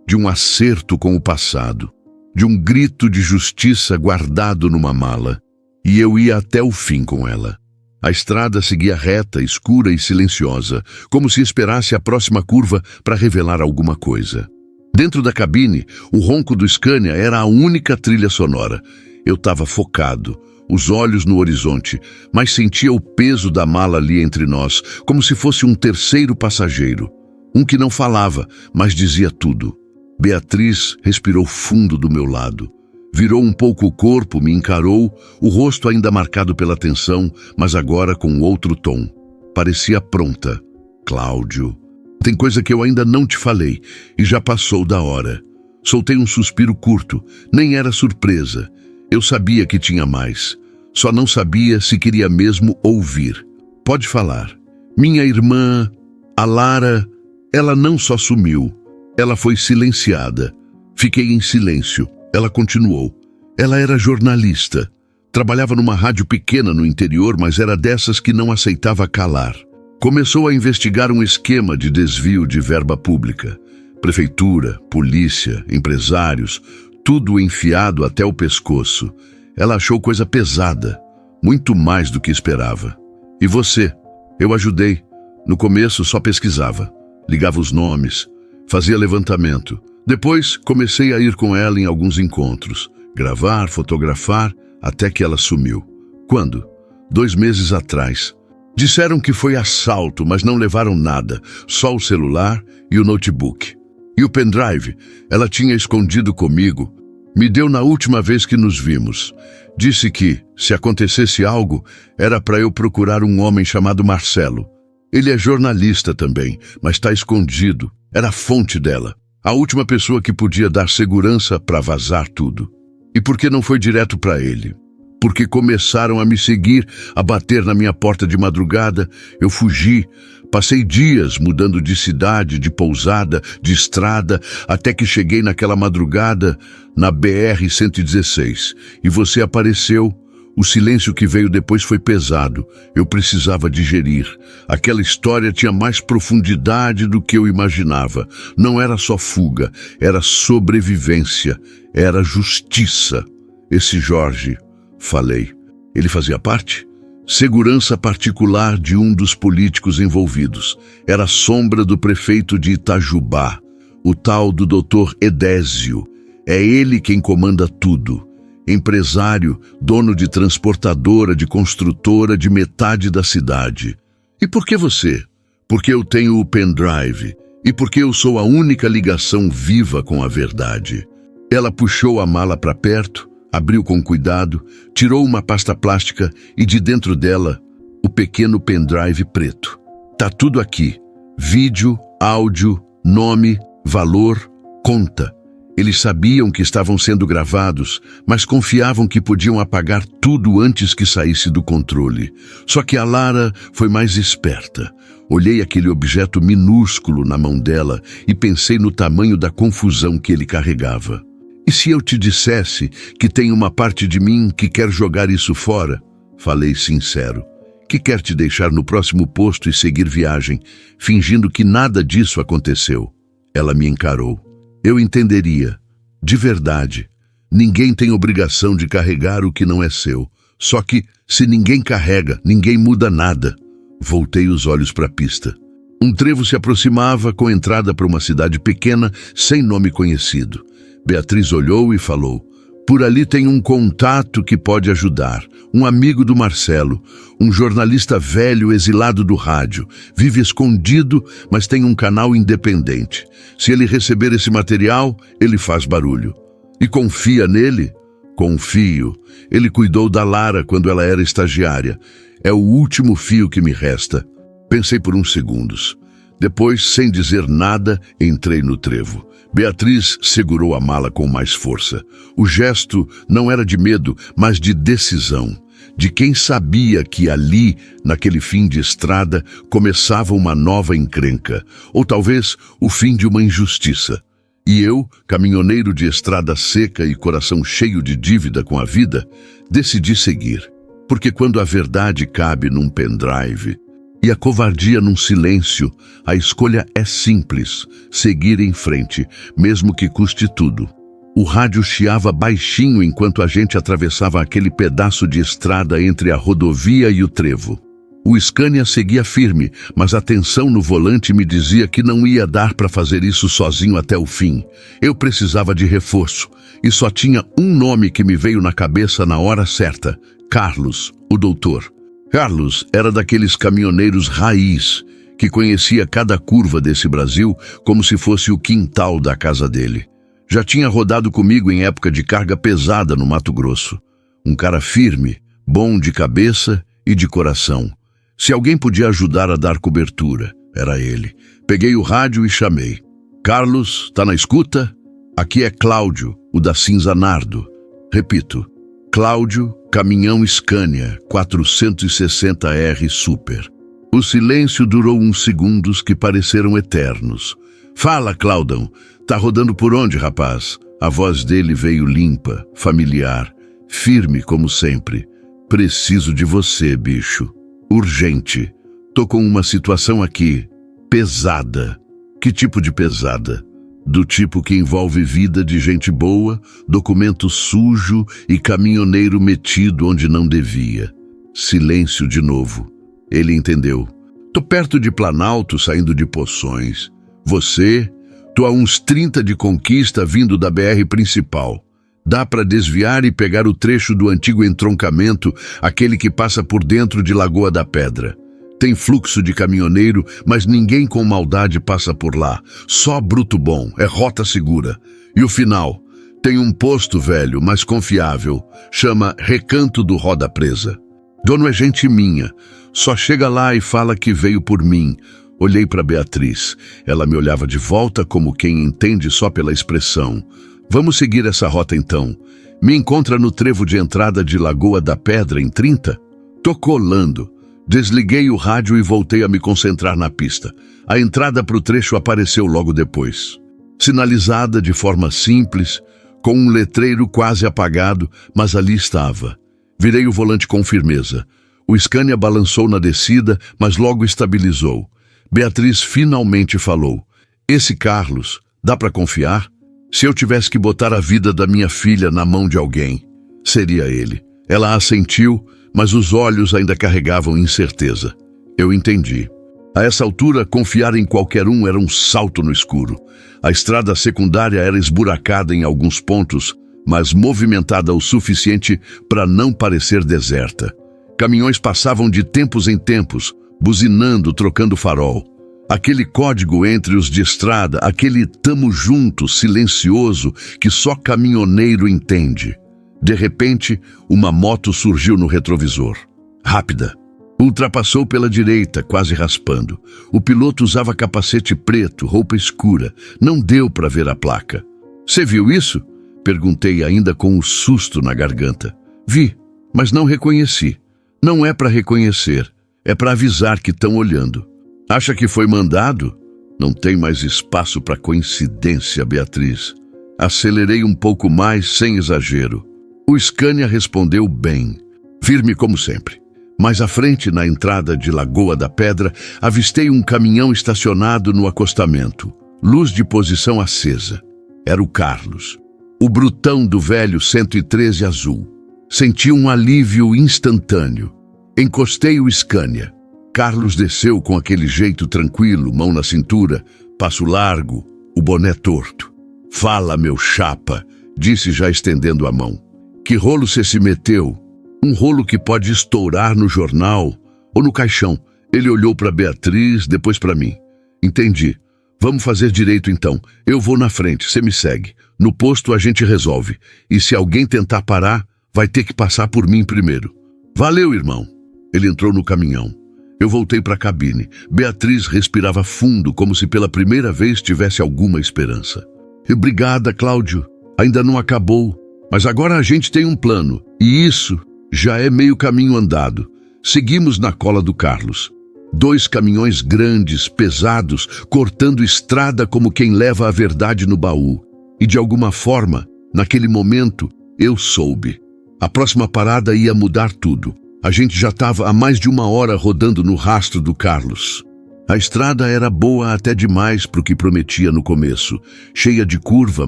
de um acerto com o passado, de um grito de justiça guardado numa mala. E eu ia até o fim com ela. A estrada seguia reta, escura e silenciosa, como se esperasse a próxima curva para revelar alguma coisa. Dentro da cabine, o ronco do Scania era a única trilha sonora. Eu estava focado, os olhos no horizonte, mas sentia o peso da mala ali entre nós, como se fosse um terceiro passageiro. Um que não falava, mas dizia tudo. Beatriz respirou fundo do meu lado. Virou um pouco o corpo, me encarou, o rosto ainda marcado pela tensão, mas agora com outro tom. Parecia pronta. Cláudio, tem coisa que eu ainda não te falei, e já passou da hora. Soltei um suspiro curto, nem era surpresa. Eu sabia que tinha mais. Só não sabia se queria mesmo ouvir. Pode falar. Minha irmã, a Lara, ela não só sumiu, ela foi silenciada. Fiquei em silêncio. Ela continuou. Ela era jornalista. Trabalhava numa rádio pequena no interior, mas era dessas que não aceitava calar. Começou a investigar um esquema de desvio de verba pública. Prefeitura, polícia, empresários, tudo enfiado até o pescoço. Ela achou coisa pesada, muito mais do que esperava. E você? Eu ajudei. No começo só pesquisava. Ligava os nomes, fazia levantamento. Depois comecei a ir com ela em alguns encontros. Gravar, fotografar, até que ela sumiu. Quando? 2 meses atrás. Disseram que foi assalto, mas não levaram nada, só o celular e o notebook. E o pendrive, ela tinha escondido comigo. Me deu na última vez que nos vimos. Disse que, se acontecesse algo, era para eu procurar um homem chamado Marcelo. Ele é jornalista também, mas está escondido. Era a fonte dela. A última pessoa que podia dar segurança para vazar tudo. E por que não foi direto para ele? Porque começaram a me seguir, a bater na minha porta de madrugada. Eu fugi. Passei dias mudando de cidade, de pousada, de estrada, até que cheguei naquela madrugada na BR-116. E você apareceu. O silêncio que veio depois foi pesado. Eu precisava digerir. Aquela história tinha mais profundidade do que eu imaginava. Não era só fuga, era sobrevivência, era justiça. Esse Jorge, falei, ele fazia parte? Segurança particular de um dos políticos envolvidos. Era a sombra do prefeito de Itajubá, o tal do Dr. Edésio. É ele quem comanda tudo. Empresário, dono de transportadora, de construtora de metade da cidade. E por que você? Porque eu tenho o pendrive. E porque eu sou a única ligação viva com a verdade. Ela puxou a mala para perto, abriu com cuidado, tirou uma pasta plástica e de dentro dela, o pequeno pendrive preto. Tá tudo aqui. Vídeo, áudio, nome, valor, conta. Eles sabiam que estavam sendo gravados, mas confiavam que podiam apagar tudo antes que saísse do controle. Só que a Lara foi mais esperta. Olhei aquele objeto minúsculo na mão dela e pensei no tamanho da confusão que ele carregava. E se eu te dissesse que tem uma parte de mim que quer jogar isso fora? Falei sincero. Que quer te deixar no próximo posto e seguir viagem, fingindo que nada disso aconteceu. Ela me encarou. Eu entenderia. De verdade. Ninguém tem obrigação de carregar o que não é seu. Só que, se ninguém carrega, ninguém muda nada. Voltei os olhos para a pista. Um trevo se aproximava com entrada para uma cidade pequena, sem nome conhecido. Beatriz olhou e falou: por ali tem um contato que pode ajudar. Um amigo do Marcelo, um jornalista velho exilado do rádio. Vive escondido, mas tem um canal independente. Se ele receber esse material, ele faz barulho. E confia nele? Confio. Ele cuidou da Lara quando ela era estagiária. É o último fio que me resta. Pensei por uns segundos. Depois, sem dizer nada, entrei no trevo. Beatriz segurou a mala com mais força. O gesto não era de medo, mas de decisão. De quem sabia que ali, naquele fim de estrada, começava uma nova encrenca. Ou talvez o fim de uma injustiça. E eu, caminhoneiro de estrada seca e coração cheio de dívida com a vida, decidi seguir. Porque quando a verdade cabe num pendrive e a covardia num silêncio, a escolha é simples: seguir em frente, mesmo que custe tudo. O rádio chiava baixinho enquanto a gente atravessava aquele pedaço de estrada entre a rodovia e o trevo. O Scania seguia firme, mas a tensão no volante me dizia que não ia dar para fazer isso sozinho até o fim. Eu precisava de reforço, e só tinha um nome que me veio na cabeça na hora certa: Carlos, o doutor. Carlos era daqueles caminhoneiros raiz, que conhecia cada curva desse Brasil como se fosse o quintal da casa dele. Já tinha rodado comigo em época de carga pesada no Mato Grosso. Um cara firme, bom de cabeça e de coração. Se alguém podia ajudar a dar cobertura, era ele. Peguei o rádio e chamei. Carlos, tá na escuta? Aqui é Cláudio, o da Cinza Nardo. Repito, Cláudio, caminhão Scania, 460R Super. O silêncio durou uns segundos que pareceram eternos. Fala, Claudão. Tá rodando por onde, rapaz? A voz dele veio limpa, familiar, firme como sempre. Preciso de você, bicho. Urgente. Tô com uma situação aqui. Pesada. Que tipo de pesada? Do tipo que envolve vida de gente boa, documento sujo e caminhoneiro metido onde não devia. Silêncio de novo. Ele entendeu. Tô perto de Planalto, saindo de Poções. Você? Tô a uns 30 de Conquista, vindo da BR principal. Dá para desviar e pegar o trecho do antigo entroncamento, aquele que passa por dentro de Lagoa da Pedra. Tem fluxo de caminhoneiro, mas ninguém com maldade passa por lá. Só bruto bom, é rota segura. E o final? Tem um posto velho, mas confiável. Chama Recanto do Roda Presa. Dono é gente minha. Só chega lá e fala que veio por mim. Olhei para Beatriz. Ela me olhava de volta como quem entende só pela expressão. Vamos seguir essa rota então. Me encontra no trevo de entrada de Lagoa da Pedra em 30? Tô colando. Desliguei o rádio e voltei a me concentrar na pista. A entrada para o trecho apareceu logo depois. Sinalizada de forma simples, com um letreiro quase apagado, mas ali estava. Virei o volante com firmeza. O Scania balançou na descida, mas logo estabilizou. Beatriz finalmente falou. Esse Carlos, dá para confiar? Se eu tivesse que botar a vida da minha filha na mão de alguém, seria ele. Ela assentiu, mas os olhos ainda carregavam incerteza. Eu entendi. A essa altura, confiar em qualquer um era um salto no escuro. A estrada secundária era esburacada em alguns pontos, mas movimentada o suficiente para não parecer deserta. Caminhões passavam de tempos em tempos, buzinando, trocando farol. Aquele código entre os de estrada, aquele tamo junto, silencioso, que só caminhoneiro entende. De repente, uma moto surgiu no retrovisor. Rápida. Ultrapassou pela direita, quase raspando. O piloto usava capacete preto, roupa escura. Não deu para ver a placa. Você viu isso? Perguntei ainda com um susto na garganta. Vi, mas não reconheci. Não é para reconhecer, é para avisar que estão olhando. Acha que foi mandado? Não tem mais espaço para coincidência, Beatriz. Acelerei um pouco mais, sem exagero. O Scania respondeu bem, firme como sempre. Mais à frente, na entrada de Lagoa da Pedra, avistei um caminhão estacionado no acostamento. Luz de posição acesa. Era o Carlos. O brutão do velho 113 azul. Senti um alívio instantâneo. Encostei o Scania. Carlos desceu com aquele jeito tranquilo, mão na cintura, passo largo, o boné torto. Fala, meu chapa, disse já estendendo a mão. Que rolo você se meteu? Um rolo que pode estourar no jornal ou no caixão. Ele olhou para Beatriz, depois para mim. Entendi. Vamos fazer direito então. Eu vou na frente, você me segue. No posto a gente resolve. E se alguém tentar parar, vai ter que passar por mim primeiro. Valeu, irmão. Ele entrou no caminhão. Eu voltei para a cabine. Beatriz respirava fundo, como se pela primeira vez tivesse alguma esperança. Obrigada, Cláudio. Ainda não acabou. Mas agora a gente tem um plano. E isso já é meio caminho andado. Seguimos na cola do Carlos. 2 caminhões grandes, pesados, cortando estrada como quem leva a verdade no baú. E de alguma forma, naquele momento, eu soube. A próxima parada ia mudar tudo. A gente já estava há mais de 1 hora rodando no rastro do Carlos. A estrada era boa até demais para o que prometia no começo. Cheia de curva,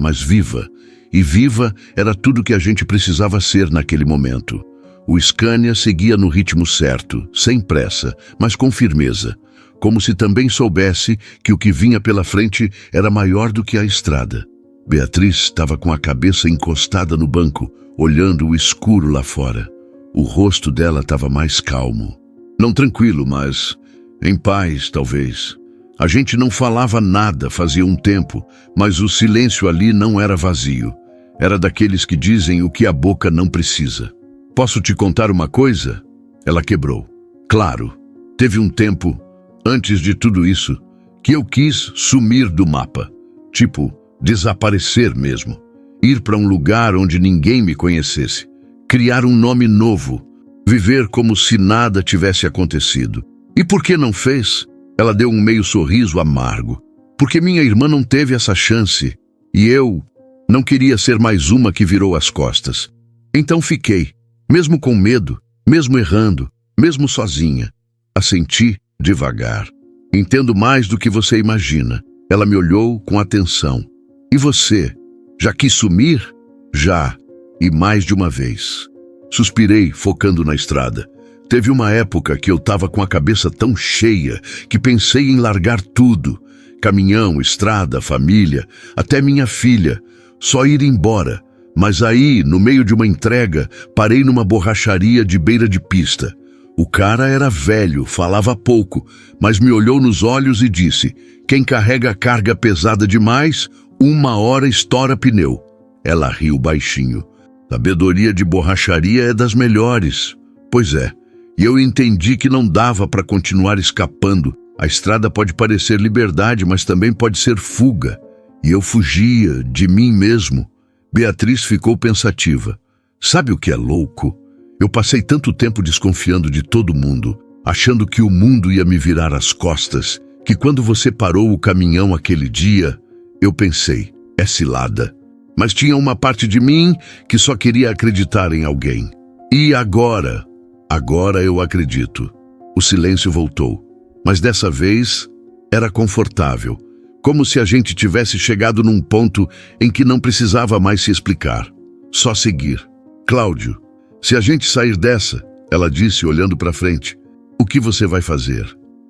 mas viva. E viva era tudo que a gente precisava ser naquele momento. O Scania seguia no ritmo certo, sem pressa, mas com firmeza. Como se também soubesse que o que vinha pela frente era maior do que a estrada. Beatriz estava com a cabeça encostada no banco, olhando o escuro lá fora. O rosto dela estava mais calmo. Não tranquilo, mas em paz, talvez. A gente não falava nada fazia um tempo, mas o silêncio ali não era vazio. Era daqueles que dizem o que a boca não precisa. Posso te contar uma coisa? Ela quebrou. Claro, teve um tempo, antes de tudo isso, que eu quis sumir do mapa. Tipo, desaparecer mesmo. Ir para um lugar onde ninguém me conhecesse. Criar um nome novo. Viver como se nada tivesse acontecido. E por que não fez? Ela deu um meio sorriso amargo. Porque minha irmã não teve essa chance. E eu não queria ser mais uma que virou as costas. Então fiquei, mesmo com medo, mesmo errando, mesmo sozinha. Assenti devagar. Entendo mais do que você imagina. Ela me olhou com atenção. E você? Já quis sumir? Já. E mais de uma vez. Suspirei, focando na estrada. Teve uma época que eu estava com a cabeça tão cheia que pensei em largar tudo. Caminhão, estrada, família, até minha filha. Só ir embora. Mas aí, no meio de uma entrega, parei numa borracharia de beira de pista. O cara era velho, falava pouco, mas me olhou nos olhos e disse: quem carrega carga pesada demais, 1 hora estoura pneu. Ela riu baixinho. Sabedoria de borracharia é das melhores. Pois é, e eu entendi que não dava para continuar escapando. A estrada pode parecer liberdade, mas também pode ser fuga. E eu fugia de mim mesmo. Beatriz ficou pensativa. Sabe o que é louco? Eu passei tanto tempo desconfiando de todo mundo, achando que o mundo ia me virar as costas, que quando você parou o caminhão aquele dia, eu pensei, é cilada. Mas tinha uma parte de mim que só queria acreditar em alguém. E agora? Agora eu acredito. O silêncio voltou. Mas dessa vez era confortável, como se a gente tivesse chegado num ponto em que não precisava mais se explicar. Só seguir. Cláudio, se a gente sair dessa, ela disse olhando para frente, o que você vai fazer?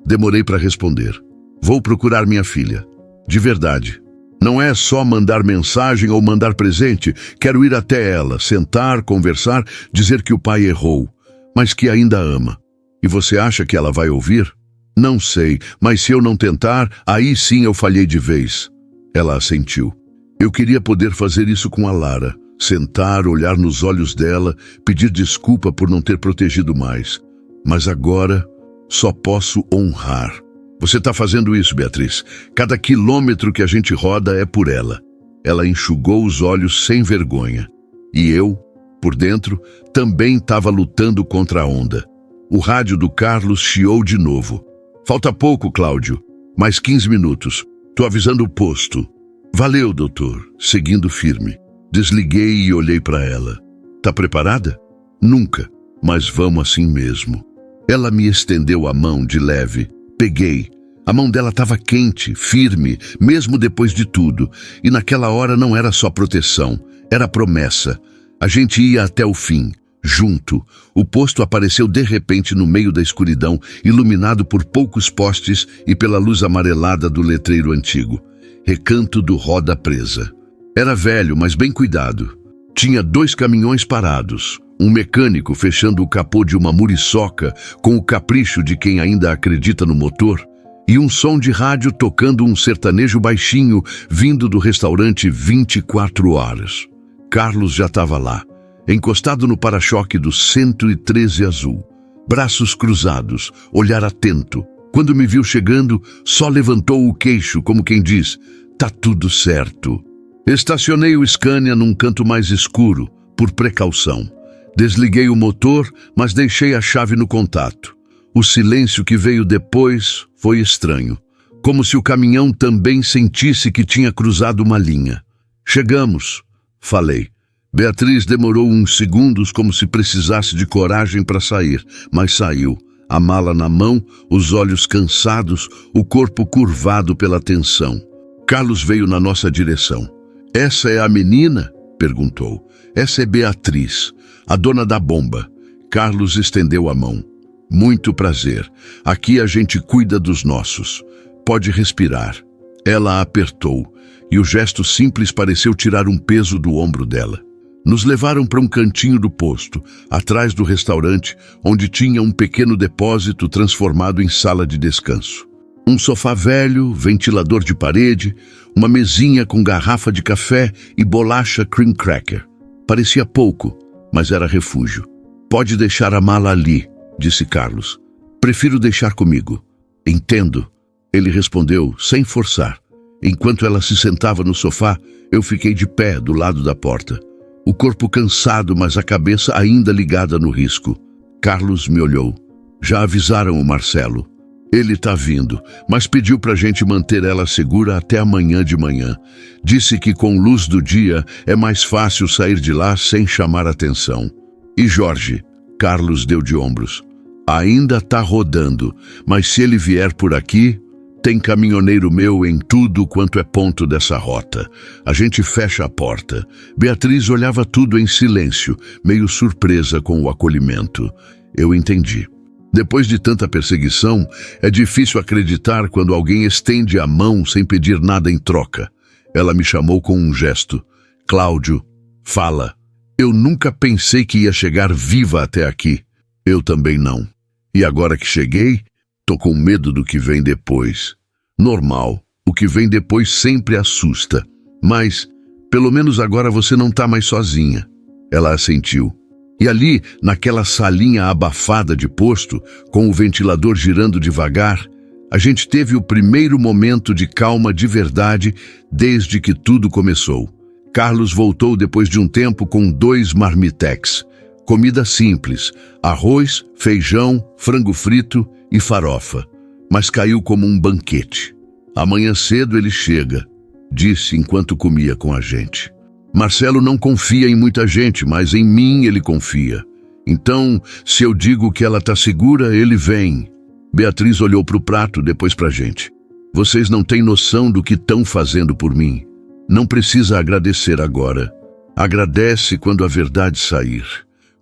Demorei para responder. Vou procurar minha filha. De verdade. Não é só mandar mensagem ou mandar presente. Quero ir até ela, sentar, conversar, dizer que o pai errou, mas que ainda ama. E você acha que ela vai ouvir? Não sei, mas se eu não tentar, aí sim eu falhei de vez. Ela assentiu. Eu queria poder fazer isso com a Lara. Sentar, olhar nos olhos dela, pedir desculpa por não ter protegido mais. Mas agora só posso honrar. Você está fazendo isso, Beatriz. Cada quilômetro que a gente roda é por ela. Ela enxugou os olhos sem vergonha. E eu, por dentro, também estava lutando contra a onda. O rádio do Carlos chiou de novo. Falta pouco, Cláudio. Mais 15 minutos. Tô avisando o posto. Valeu, doutor. Seguindo firme. Desliguei e olhei para ela. Tá preparada? Nunca, mas vamos assim mesmo. Ela me estendeu a mão de leve. Peguei. A mão dela estava quente, firme, mesmo depois de tudo. E naquela hora não era só proteção, era promessa. A gente ia até o fim, junto. O posto apareceu de repente no meio da escuridão, iluminado por poucos postes e pela luz amarelada do letreiro antigo. Recanto do Roda Presa. Era velho, mas bem cuidado. Tinha 2 caminhões parados. Um mecânico fechando o capô de uma muriçoca com o capricho de quem ainda acredita no motor, e um som de rádio tocando um sertanejo baixinho vindo do restaurante 24 horas. Carlos já estava lá, encostado no para-choque do 113 azul, braços cruzados, olhar atento. Quando me viu chegando, só levantou o queixo, como quem diz, tá tudo certo. Estacionei o Scania num canto mais escuro, por precaução. Desliguei o motor, mas deixei a chave no contato. O silêncio que veio depois foi estranho, como se o caminhão também sentisse que tinha cruzado uma linha. Chegamos, falei. Beatriz demorou uns segundos como se precisasse de coragem para sair, mas saiu. A mala na mão, os olhos cansados, o corpo curvado pela tensão. Carlos veio na nossa direção. Essa é a menina? Perguntou. Essa é Beatriz, a dona da bomba. Carlos estendeu a mão. Muito prazer. Aqui a gente cuida dos nossos. Pode respirar. Ela a apertou, e o gesto simples pareceu tirar um peso do ombro dela. Nos levaram para um cantinho do posto, atrás do restaurante, onde tinha um pequeno depósito transformado em sala de descanso. Um sofá velho, ventilador de parede, uma mesinha com garrafa de café e bolacha cream cracker. Parecia pouco, mas era refúgio. Pode deixar a mala ali, disse Carlos. Prefiro deixar comigo. Entendo, ele respondeu sem forçar. Enquanto ela se sentava no sofá, eu fiquei de pé do lado da porta. O corpo cansado, mas a cabeça ainda ligada no risco. Carlos me olhou. Já avisaram o Marcelo. Ele tá vindo, mas pediu pra gente manter ela segura até amanhã de manhã. Disse que com luz do dia é mais fácil sair de lá sem chamar atenção. E Jorge? Carlos deu de ombros. Ainda tá rodando, mas se ele vier por aqui, tem caminhoneiro meu em tudo quanto é ponto dessa rota. A gente fecha a porta. Beatriz olhava tudo em silêncio, meio surpresa com o acolhimento. Eu entendi. Depois de tanta perseguição, é difícil acreditar quando alguém estende a mão sem pedir nada em troca. Ela me chamou com um gesto. Cláudio, fala. Eu nunca pensei que ia chegar viva até aqui. Eu também não. E agora que cheguei, tô com medo do que vem depois. Normal, o que vem depois sempre assusta. Mas, pelo menos agora você não tá mais sozinha. Ela assentiu. E ali, naquela salinha abafada de posto, com o ventilador girando devagar, a gente teve o primeiro momento de calma de verdade desde que tudo começou. Carlos voltou depois de um tempo com 2 marmitex. Comida simples, arroz, feijão, frango frito e farofa. Mas caiu como um banquete. Amanhã cedo ele chega, disse enquanto comia com a gente. Marcelo não confia em muita gente, mas em mim ele confia. Então, se eu digo que ela tá segura, ele vem. Beatriz olhou pro prato, depois pra gente. Vocês não têm noção do que estão fazendo por mim. Não precisa agradecer agora. Agradece quando a verdade sair.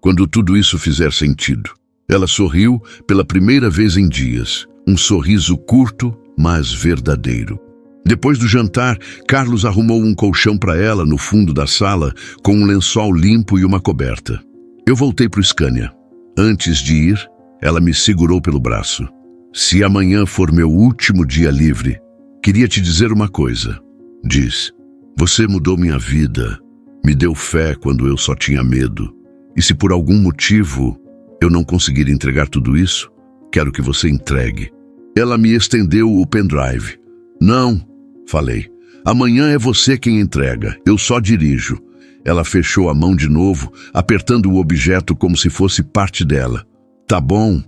Quando tudo isso fizer sentido. Ela sorriu pela primeira vez em dias. Um sorriso curto, mas verdadeiro. Depois do jantar, Carlos arrumou um colchão para ela no fundo da sala, com um lençol limpo e uma coberta. Eu voltei pro Scania. Antes de ir, ela me segurou pelo braço. Se amanhã for meu último dia livre, queria te dizer uma coisa. Diz, você mudou minha vida, me deu fé quando eu só tinha medo. E se por algum motivo eu não conseguir entregar tudo isso, quero que você entregue. Ela me estendeu o pendrive. Não, falei. Amanhã é você quem entrega, eu só dirijo. Ela fechou a mão de novo, apertando o objeto como se fosse parte dela. Tá bom,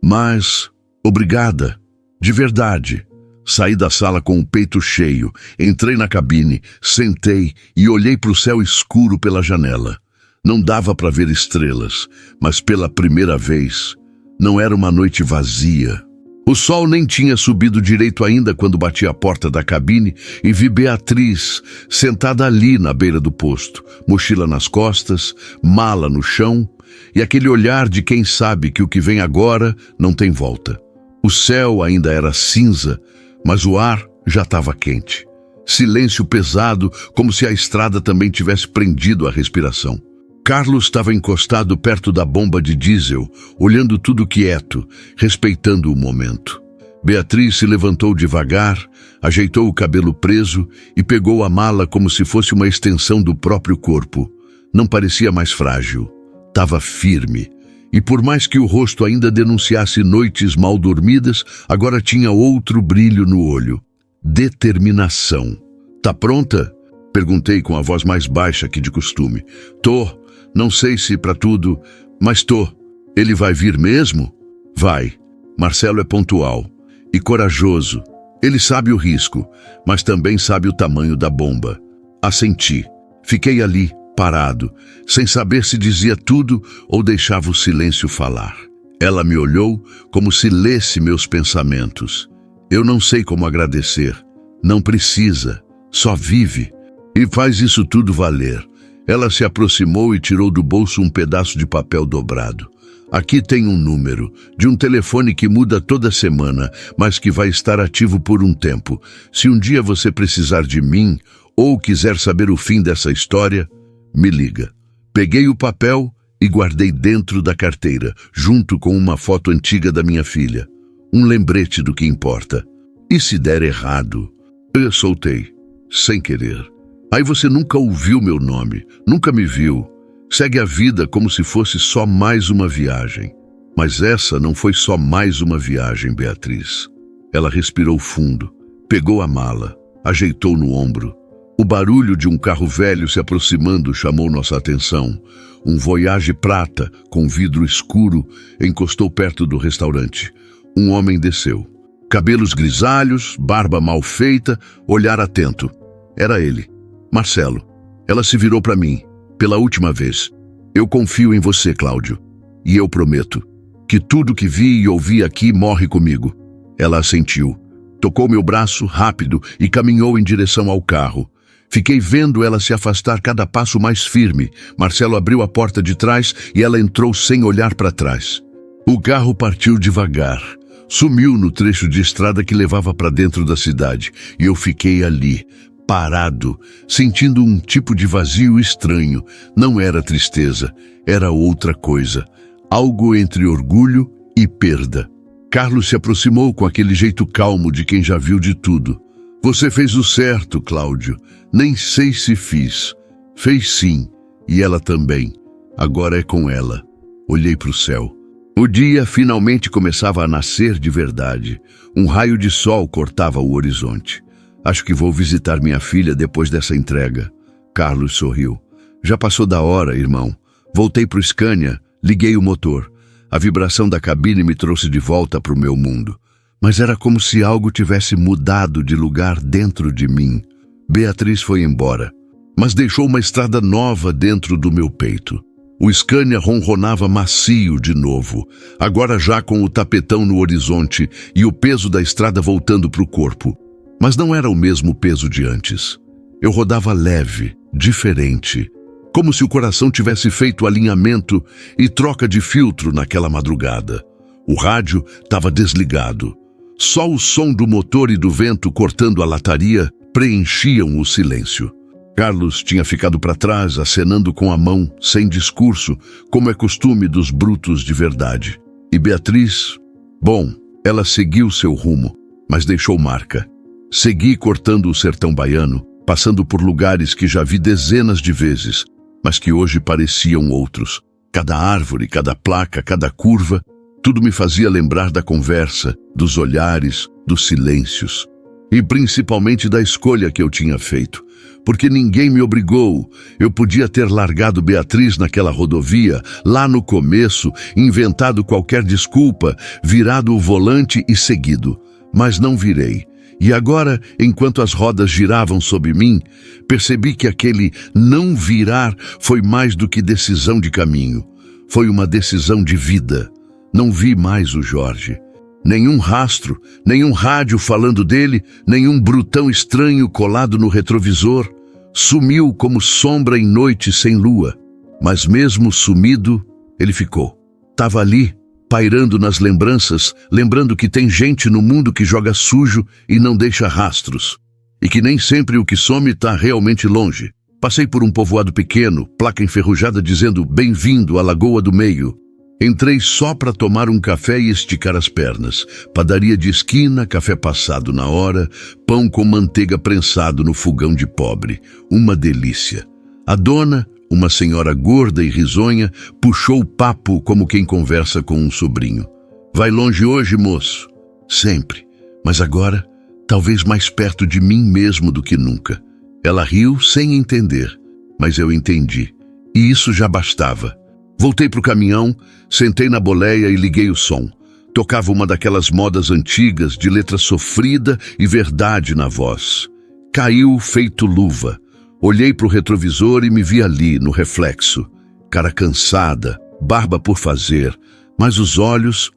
mas... obrigada. De verdade. Saí da sala com o peito cheio, entrei na cabine, sentei e olhei para o céu escuro pela janela. Não dava para ver estrelas, mas pela primeira vez, não era uma noite vazia. O sol nem tinha subido direito ainda quando bati a porta da cabine e vi Beatriz sentada ali na beira do posto, mochila nas costas, mala no chão e aquele olhar de quem sabe que o que vem agora não tem volta. O céu ainda era cinza, mas o ar já estava quente. Silêncio pesado, como se a estrada também tivesse prendido a respiração. Carlos estava encostado perto da bomba de diesel, olhando tudo quieto, respeitando o momento. Beatriz se levantou devagar, ajeitou o cabelo preso e pegou a mala como se fosse uma extensão do próprio corpo. Não parecia mais frágil. Estava firme. E por mais que o rosto ainda denunciasse noites mal dormidas, agora tinha outro brilho no olho. Determinação. Tá pronta? Perguntei com a voz mais baixa que de costume. Tô. Não sei se para tudo, mas tô. Ele vai vir mesmo? Vai. Marcelo é pontual e corajoso. Ele sabe o risco, mas também sabe o tamanho da bomba. Assenti. Fiquei ali, parado, sem saber se dizia tudo ou deixava o silêncio falar. Ela me olhou como se lesse meus pensamentos. Eu não sei como agradecer. Não precisa. Só vive. E faz isso tudo valer. Ela se aproximou e tirou do bolso um pedaço de papel dobrado. Aqui tem um número, de um telefone que muda toda semana, mas que vai estar ativo por um tempo. Se um dia você precisar de mim, ou quiser saber o fim dessa história, me liga. Peguei o papel e guardei dentro da carteira, junto com uma foto antiga da minha filha. Um lembrete do que importa. E se der errado? Eu soltei, sem querer. Aí você nunca ouviu meu nome, nunca me viu. Segue a vida como se fosse só mais uma viagem. Mas essa não foi só mais uma viagem, Beatriz. Ela respirou fundo, pegou a mala, ajeitou no ombro. O barulho de um carro velho se aproximando chamou nossa atenção. Um Voyage prata, com vidro escuro, encostou perto do restaurante. Um homem desceu. Cabelos grisalhos, barba mal feita, olhar atento. Era ele. Marcelo. Ela se virou para mim, pela última vez. Eu confio em você, Cláudio. E eu prometo que tudo que vi e ouvi aqui morre comigo. Ela assentiu. Tocou meu braço rápido e caminhou em direção ao carro. Fiquei vendo ela se afastar cada passo mais firme. Marcelo abriu a porta de trás e ela entrou sem olhar para trás. O carro partiu devagar. Sumiu no trecho de estrada que levava para dentro da cidade. E eu fiquei ali, parado, sentindo um tipo de vazio estranho. Não era tristeza, era outra coisa. Algo entre orgulho e perda. Carlos se aproximou com aquele jeito calmo de quem já viu de tudo. Você fez o certo, Cláudio. Nem sei se fiz. Fez sim, e ela também. Agora é com ela. Olhei para o céu. O dia finalmente começava a nascer de verdade. Um raio de sol cortava o horizonte. Acho que vou visitar minha filha depois dessa entrega. Carlos sorriu. Já passou da hora, irmão. Voltei para o Scania, liguei o motor. A vibração da cabine me trouxe de volta para o meu mundo. Mas era como se algo tivesse mudado de lugar dentro de mim. Beatriz foi embora, mas deixou uma estrada nova dentro do meu peito. O Scania ronronava macio de novo, agora já com o tapetão no horizonte e o peso da estrada voltando para o corpo. Mas não era o mesmo peso de antes. Eu rodava leve, diferente, como se o coração tivesse feito alinhamento e troca de filtro naquela madrugada. O rádio estava desligado. Só o som do motor e do vento cortando a lataria preenchiam o silêncio. Carlos tinha ficado para trás, acenando com a mão, sem discurso, como é costume dos brutos de verdade. E Beatriz? Bom, ela seguiu seu rumo, mas deixou marca. Segui cortando o sertão baiano, passando por lugares que já vi dezenas de vezes, mas que hoje pareciam outros. Cada árvore, cada placa, cada curva, tudo me fazia lembrar da conversa, dos olhares, dos silêncios. E principalmente da escolha que eu tinha feito. Porque ninguém me obrigou. Eu podia ter largado Beatriz naquela rodovia, lá no começo, inventado qualquer desculpa, virado o volante e seguido. Mas não virei. E agora, enquanto as rodas giravam sob mim, percebi que aquele não virar foi mais do que decisão de caminho. Foi uma decisão de vida. Não vi mais o Jorge. Nenhum rastro, nenhum rádio falando dele, nenhum brutão estranho colado no retrovisor. Sumiu como sombra em noite sem lua. Mas mesmo sumido, ele ficou. Tava ali, pairando nas lembranças, lembrando que tem gente no mundo que joga sujo e não deixa rastros. E que nem sempre o que some está realmente longe. Passei por um povoado pequeno, placa enferrujada dizendo "Bem-vindo à Lagoa do Meio". Entrei só para tomar um café e esticar as pernas. Padaria de esquina, café passado na hora, pão com manteiga prensado no fogão de pobre. Uma delícia. A dona, uma senhora gorda e risonha, puxou o papo como quem conversa com um sobrinho. "Vai longe hoje, moço?" "Sempre. Mas agora, talvez mais perto de mim mesmo do que nunca." Ela riu sem entender, mas eu entendi. E isso já bastava. Voltei para o caminhão, sentei na boleia e liguei o som. Tocava uma daquelas modas antigas de letra sofrida e verdade na voz. Caiu feito luva. Olhei para o retrovisor e me vi ali, no reflexo. Cara cansada, barba por fazer, mas os olhos...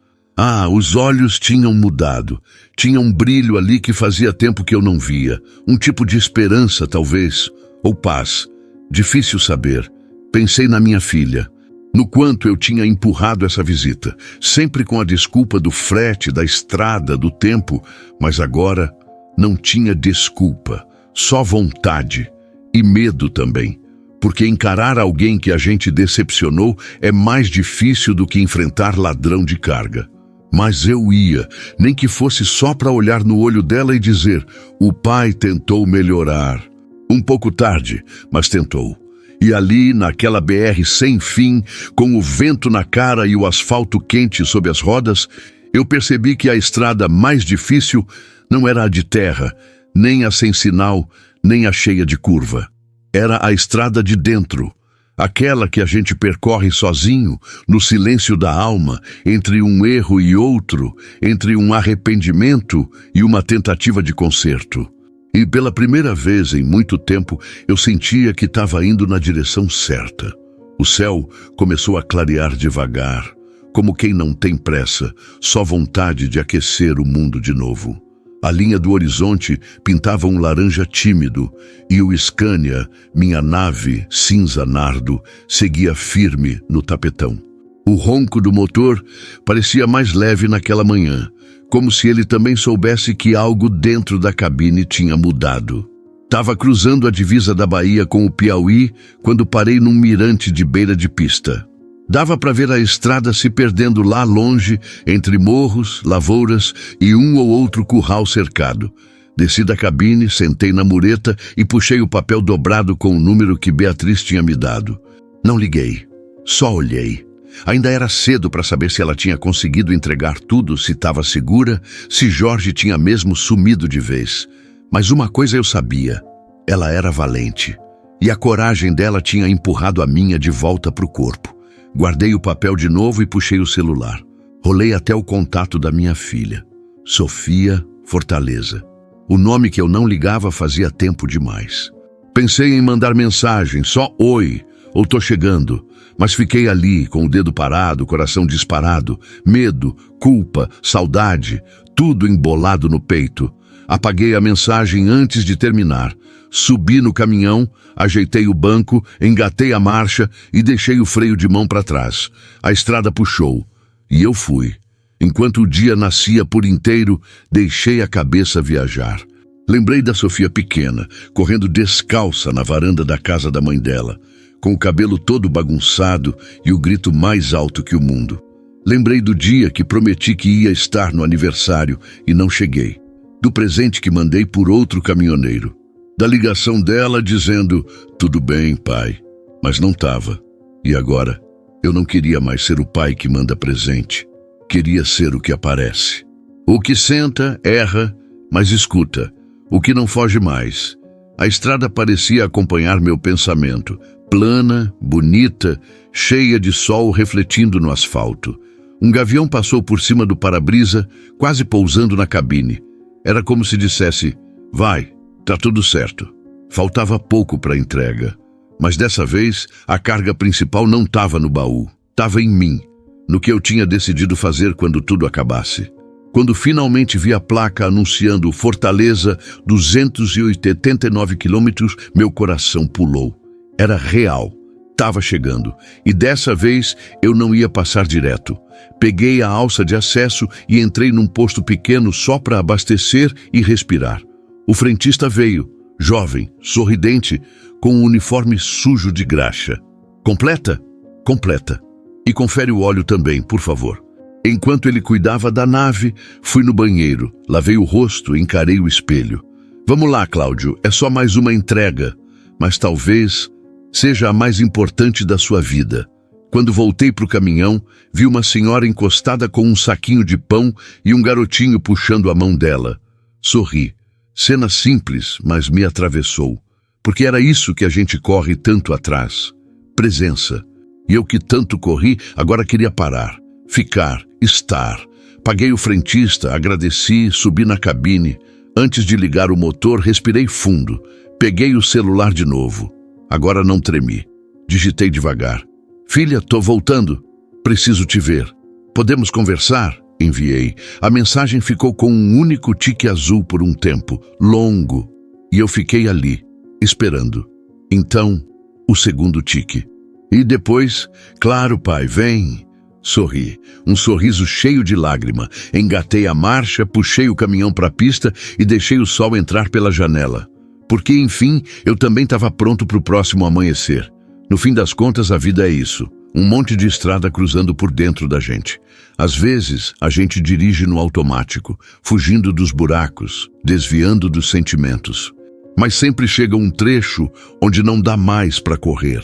os olhos tinham mudado. Tinha um brilho ali que fazia tempo que eu não via. Um tipo de esperança, talvez, ou paz. Difícil saber. Pensei na minha filha. No quanto eu tinha empurrado essa visita, sempre com a desculpa do frete, da estrada, do tempo, mas agora não tinha desculpa, só vontade e medo também, porque encarar alguém que a gente decepcionou é mais difícil do que enfrentar ladrão de carga. Mas eu ia, nem que fosse só para olhar no olho dela e dizer: "O pai tentou melhorar." Um pouco tarde, mas tentou. E ali, naquela BR sem fim, com o vento na cara e o asfalto quente sob as rodas, eu percebi que a estrada mais difícil não era a de terra, nem a sem sinal, nem a cheia de curva. Era a estrada de dentro, aquela que a gente percorre sozinho, no silêncio da alma, entre um erro e outro, entre um arrependimento e uma tentativa de conserto. E pela primeira vez em muito tempo, eu sentia que estava indo na direção certa. O céu começou a clarear devagar, como quem não tem pressa, só vontade de aquecer o mundo de novo. A linha do horizonte pintava um laranja tímido, e o Scania, minha nave cinza nardo, seguia firme no tapetão. O ronco do motor parecia mais leve naquela manhã, como se ele também soubesse que algo dentro da cabine tinha mudado. Estava cruzando a divisa da Bahia com o Piauí quando parei num mirante de beira de pista. Dava para ver a estrada se perdendo lá longe, entre morros, lavouras e um ou outro curral cercado. Desci da cabine, sentei na mureta e puxei o papel dobrado com o número que Beatriz tinha me dado. Não liguei, só olhei. Ainda era cedo para saber se ela tinha conseguido entregar tudo, se estava segura, se Jorge tinha mesmo sumido de vez. Mas uma coisa eu sabia, ela era valente. E a coragem dela tinha empurrado a minha de volta para o corpo. Guardei o papel de novo e puxei o celular. Rolei até o contato da minha filha. Sofia Fortaleza. O nome que eu não ligava fazia tempo demais. Pensei em mandar mensagem, só oi, ou tô chegando. Mas fiquei ali, com o dedo parado, coração disparado, medo, culpa, saudade, tudo embolado no peito. Apaguei a mensagem antes de terminar. Subi no caminhão, ajeitei o banco, engatei a marcha e deixei o freio de mão para trás. A estrada puxou. E eu fui. Enquanto o dia nascia por inteiro, deixei a cabeça viajar. Lembrei da Sofia pequena, correndo descalça na varanda da casa da mãe dela, com o cabelo todo bagunçado e o grito mais alto que o mundo. Lembrei do dia que prometi que ia estar no aniversário e não cheguei. Do presente que mandei por outro caminhoneiro. Da ligação dela dizendo, tudo bem, pai, mas não estava. E agora, eu não queria mais ser o pai que manda presente. Queria ser o que aparece. O que senta, erra, mas escuta. O que não foge mais. A estrada parecia acompanhar meu pensamento. Plana, bonita, cheia de sol refletindo no asfalto. Um gavião passou por cima do para-brisa, quase pousando na cabine. Era como se dissesse, vai, tá tudo certo. Faltava pouco para a entrega. Mas dessa vez, a carga principal não estava no baú. Estava em mim, no que eu tinha decidido fazer quando tudo acabasse. Quando finalmente vi a placa anunciando Fortaleza, 289 quilômetros, meu coração pulou. Era real. Estava chegando. E dessa vez eu não ia passar direto. Peguei a alça de acesso e entrei num posto pequeno só para abastecer e respirar. O frentista veio, jovem, sorridente, com um uniforme sujo de graxa. Completa? Completa. E confere o óleo também, por favor. Enquanto ele cuidava da nave, fui no banheiro, lavei o rosto e encarei o espelho. Vamos lá, Cláudio, é só mais uma entrega, mas talvez seja a mais importante da sua vida. Quando voltei para o caminhão, vi uma senhora encostada com um saquinho de pão e um garotinho puxando a mão dela. Sorri. Cena simples, mas me atravessou. Porque era isso que a gente corre tanto atrás. Presença. E eu que tanto corri, agora queria parar. Ficar, estar. Paguei o frentista, agradeci, subi na cabine. Antes de ligar o motor, respirei fundo. Peguei o celular de novo. Agora não tremi. Digitei devagar. Filha, tô voltando. Preciso te ver. Podemos conversar? Enviei. A mensagem ficou com um único tique azul por um tempo, longo. E eu fiquei ali, esperando. Então, o segundo tique. E depois, claro, pai, vem. Sorri, um sorriso cheio de lágrima. Engatei a marcha, puxei o caminhão para a pista e deixei o sol entrar pela janela. Porque, enfim, eu também estava pronto para o próximo amanhecer. No fim das contas, a vida é isso. Um monte de estrada cruzando por dentro da gente. Às vezes, a gente dirige no automático, fugindo dos buracos, desviando dos sentimentos. Mas sempre chega um trecho onde não dá mais para correr.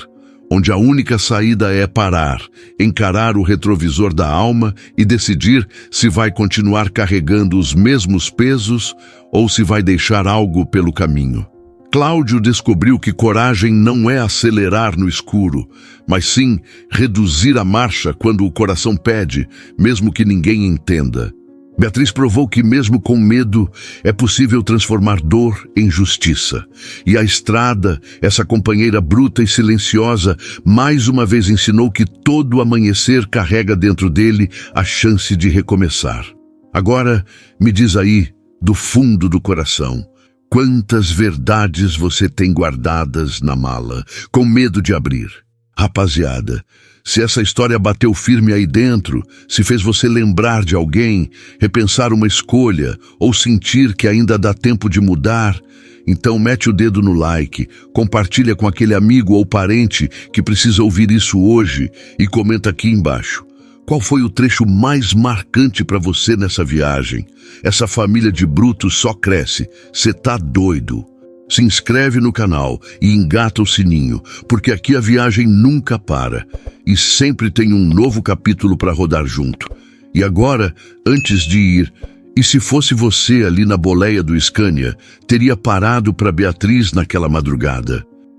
Onde a única saída é parar, encarar o retrovisor da alma e decidir se vai continuar carregando os mesmos pesos ou se vai deixar algo pelo caminho. Cláudio descobriu que coragem não é acelerar no escuro, mas sim reduzir a marcha quando o coração pede, mesmo que ninguém entenda. Beatriz provou que mesmo com medo é possível transformar dor em justiça. E a estrada, essa companheira bruta e silenciosa, mais uma vez ensinou que todo amanhecer carrega dentro dele a chance de recomeçar. Agora, me diz aí, do fundo do coração, quantas verdades você tem guardadas na mala, com medo de abrir? Rapaziada, se essa história bateu firme aí dentro, se fez você lembrar de alguém, repensar uma escolha ou sentir que ainda dá tempo de mudar, então mete o dedo no like, compartilha com aquele amigo ou parente que precisa ouvir isso hoje e comenta aqui embaixo. Qual foi o trecho mais marcante para você nessa viagem? Essa família de brutos só cresce. Cê tá doido? Se inscreve no canal e engata o sininho, porque aqui a viagem nunca para e sempre tem um novo capítulo para rodar junto. E agora, antes de ir, e se fosse você ali na boleia do Scania, teria parado para Beatriz naquela madrugada?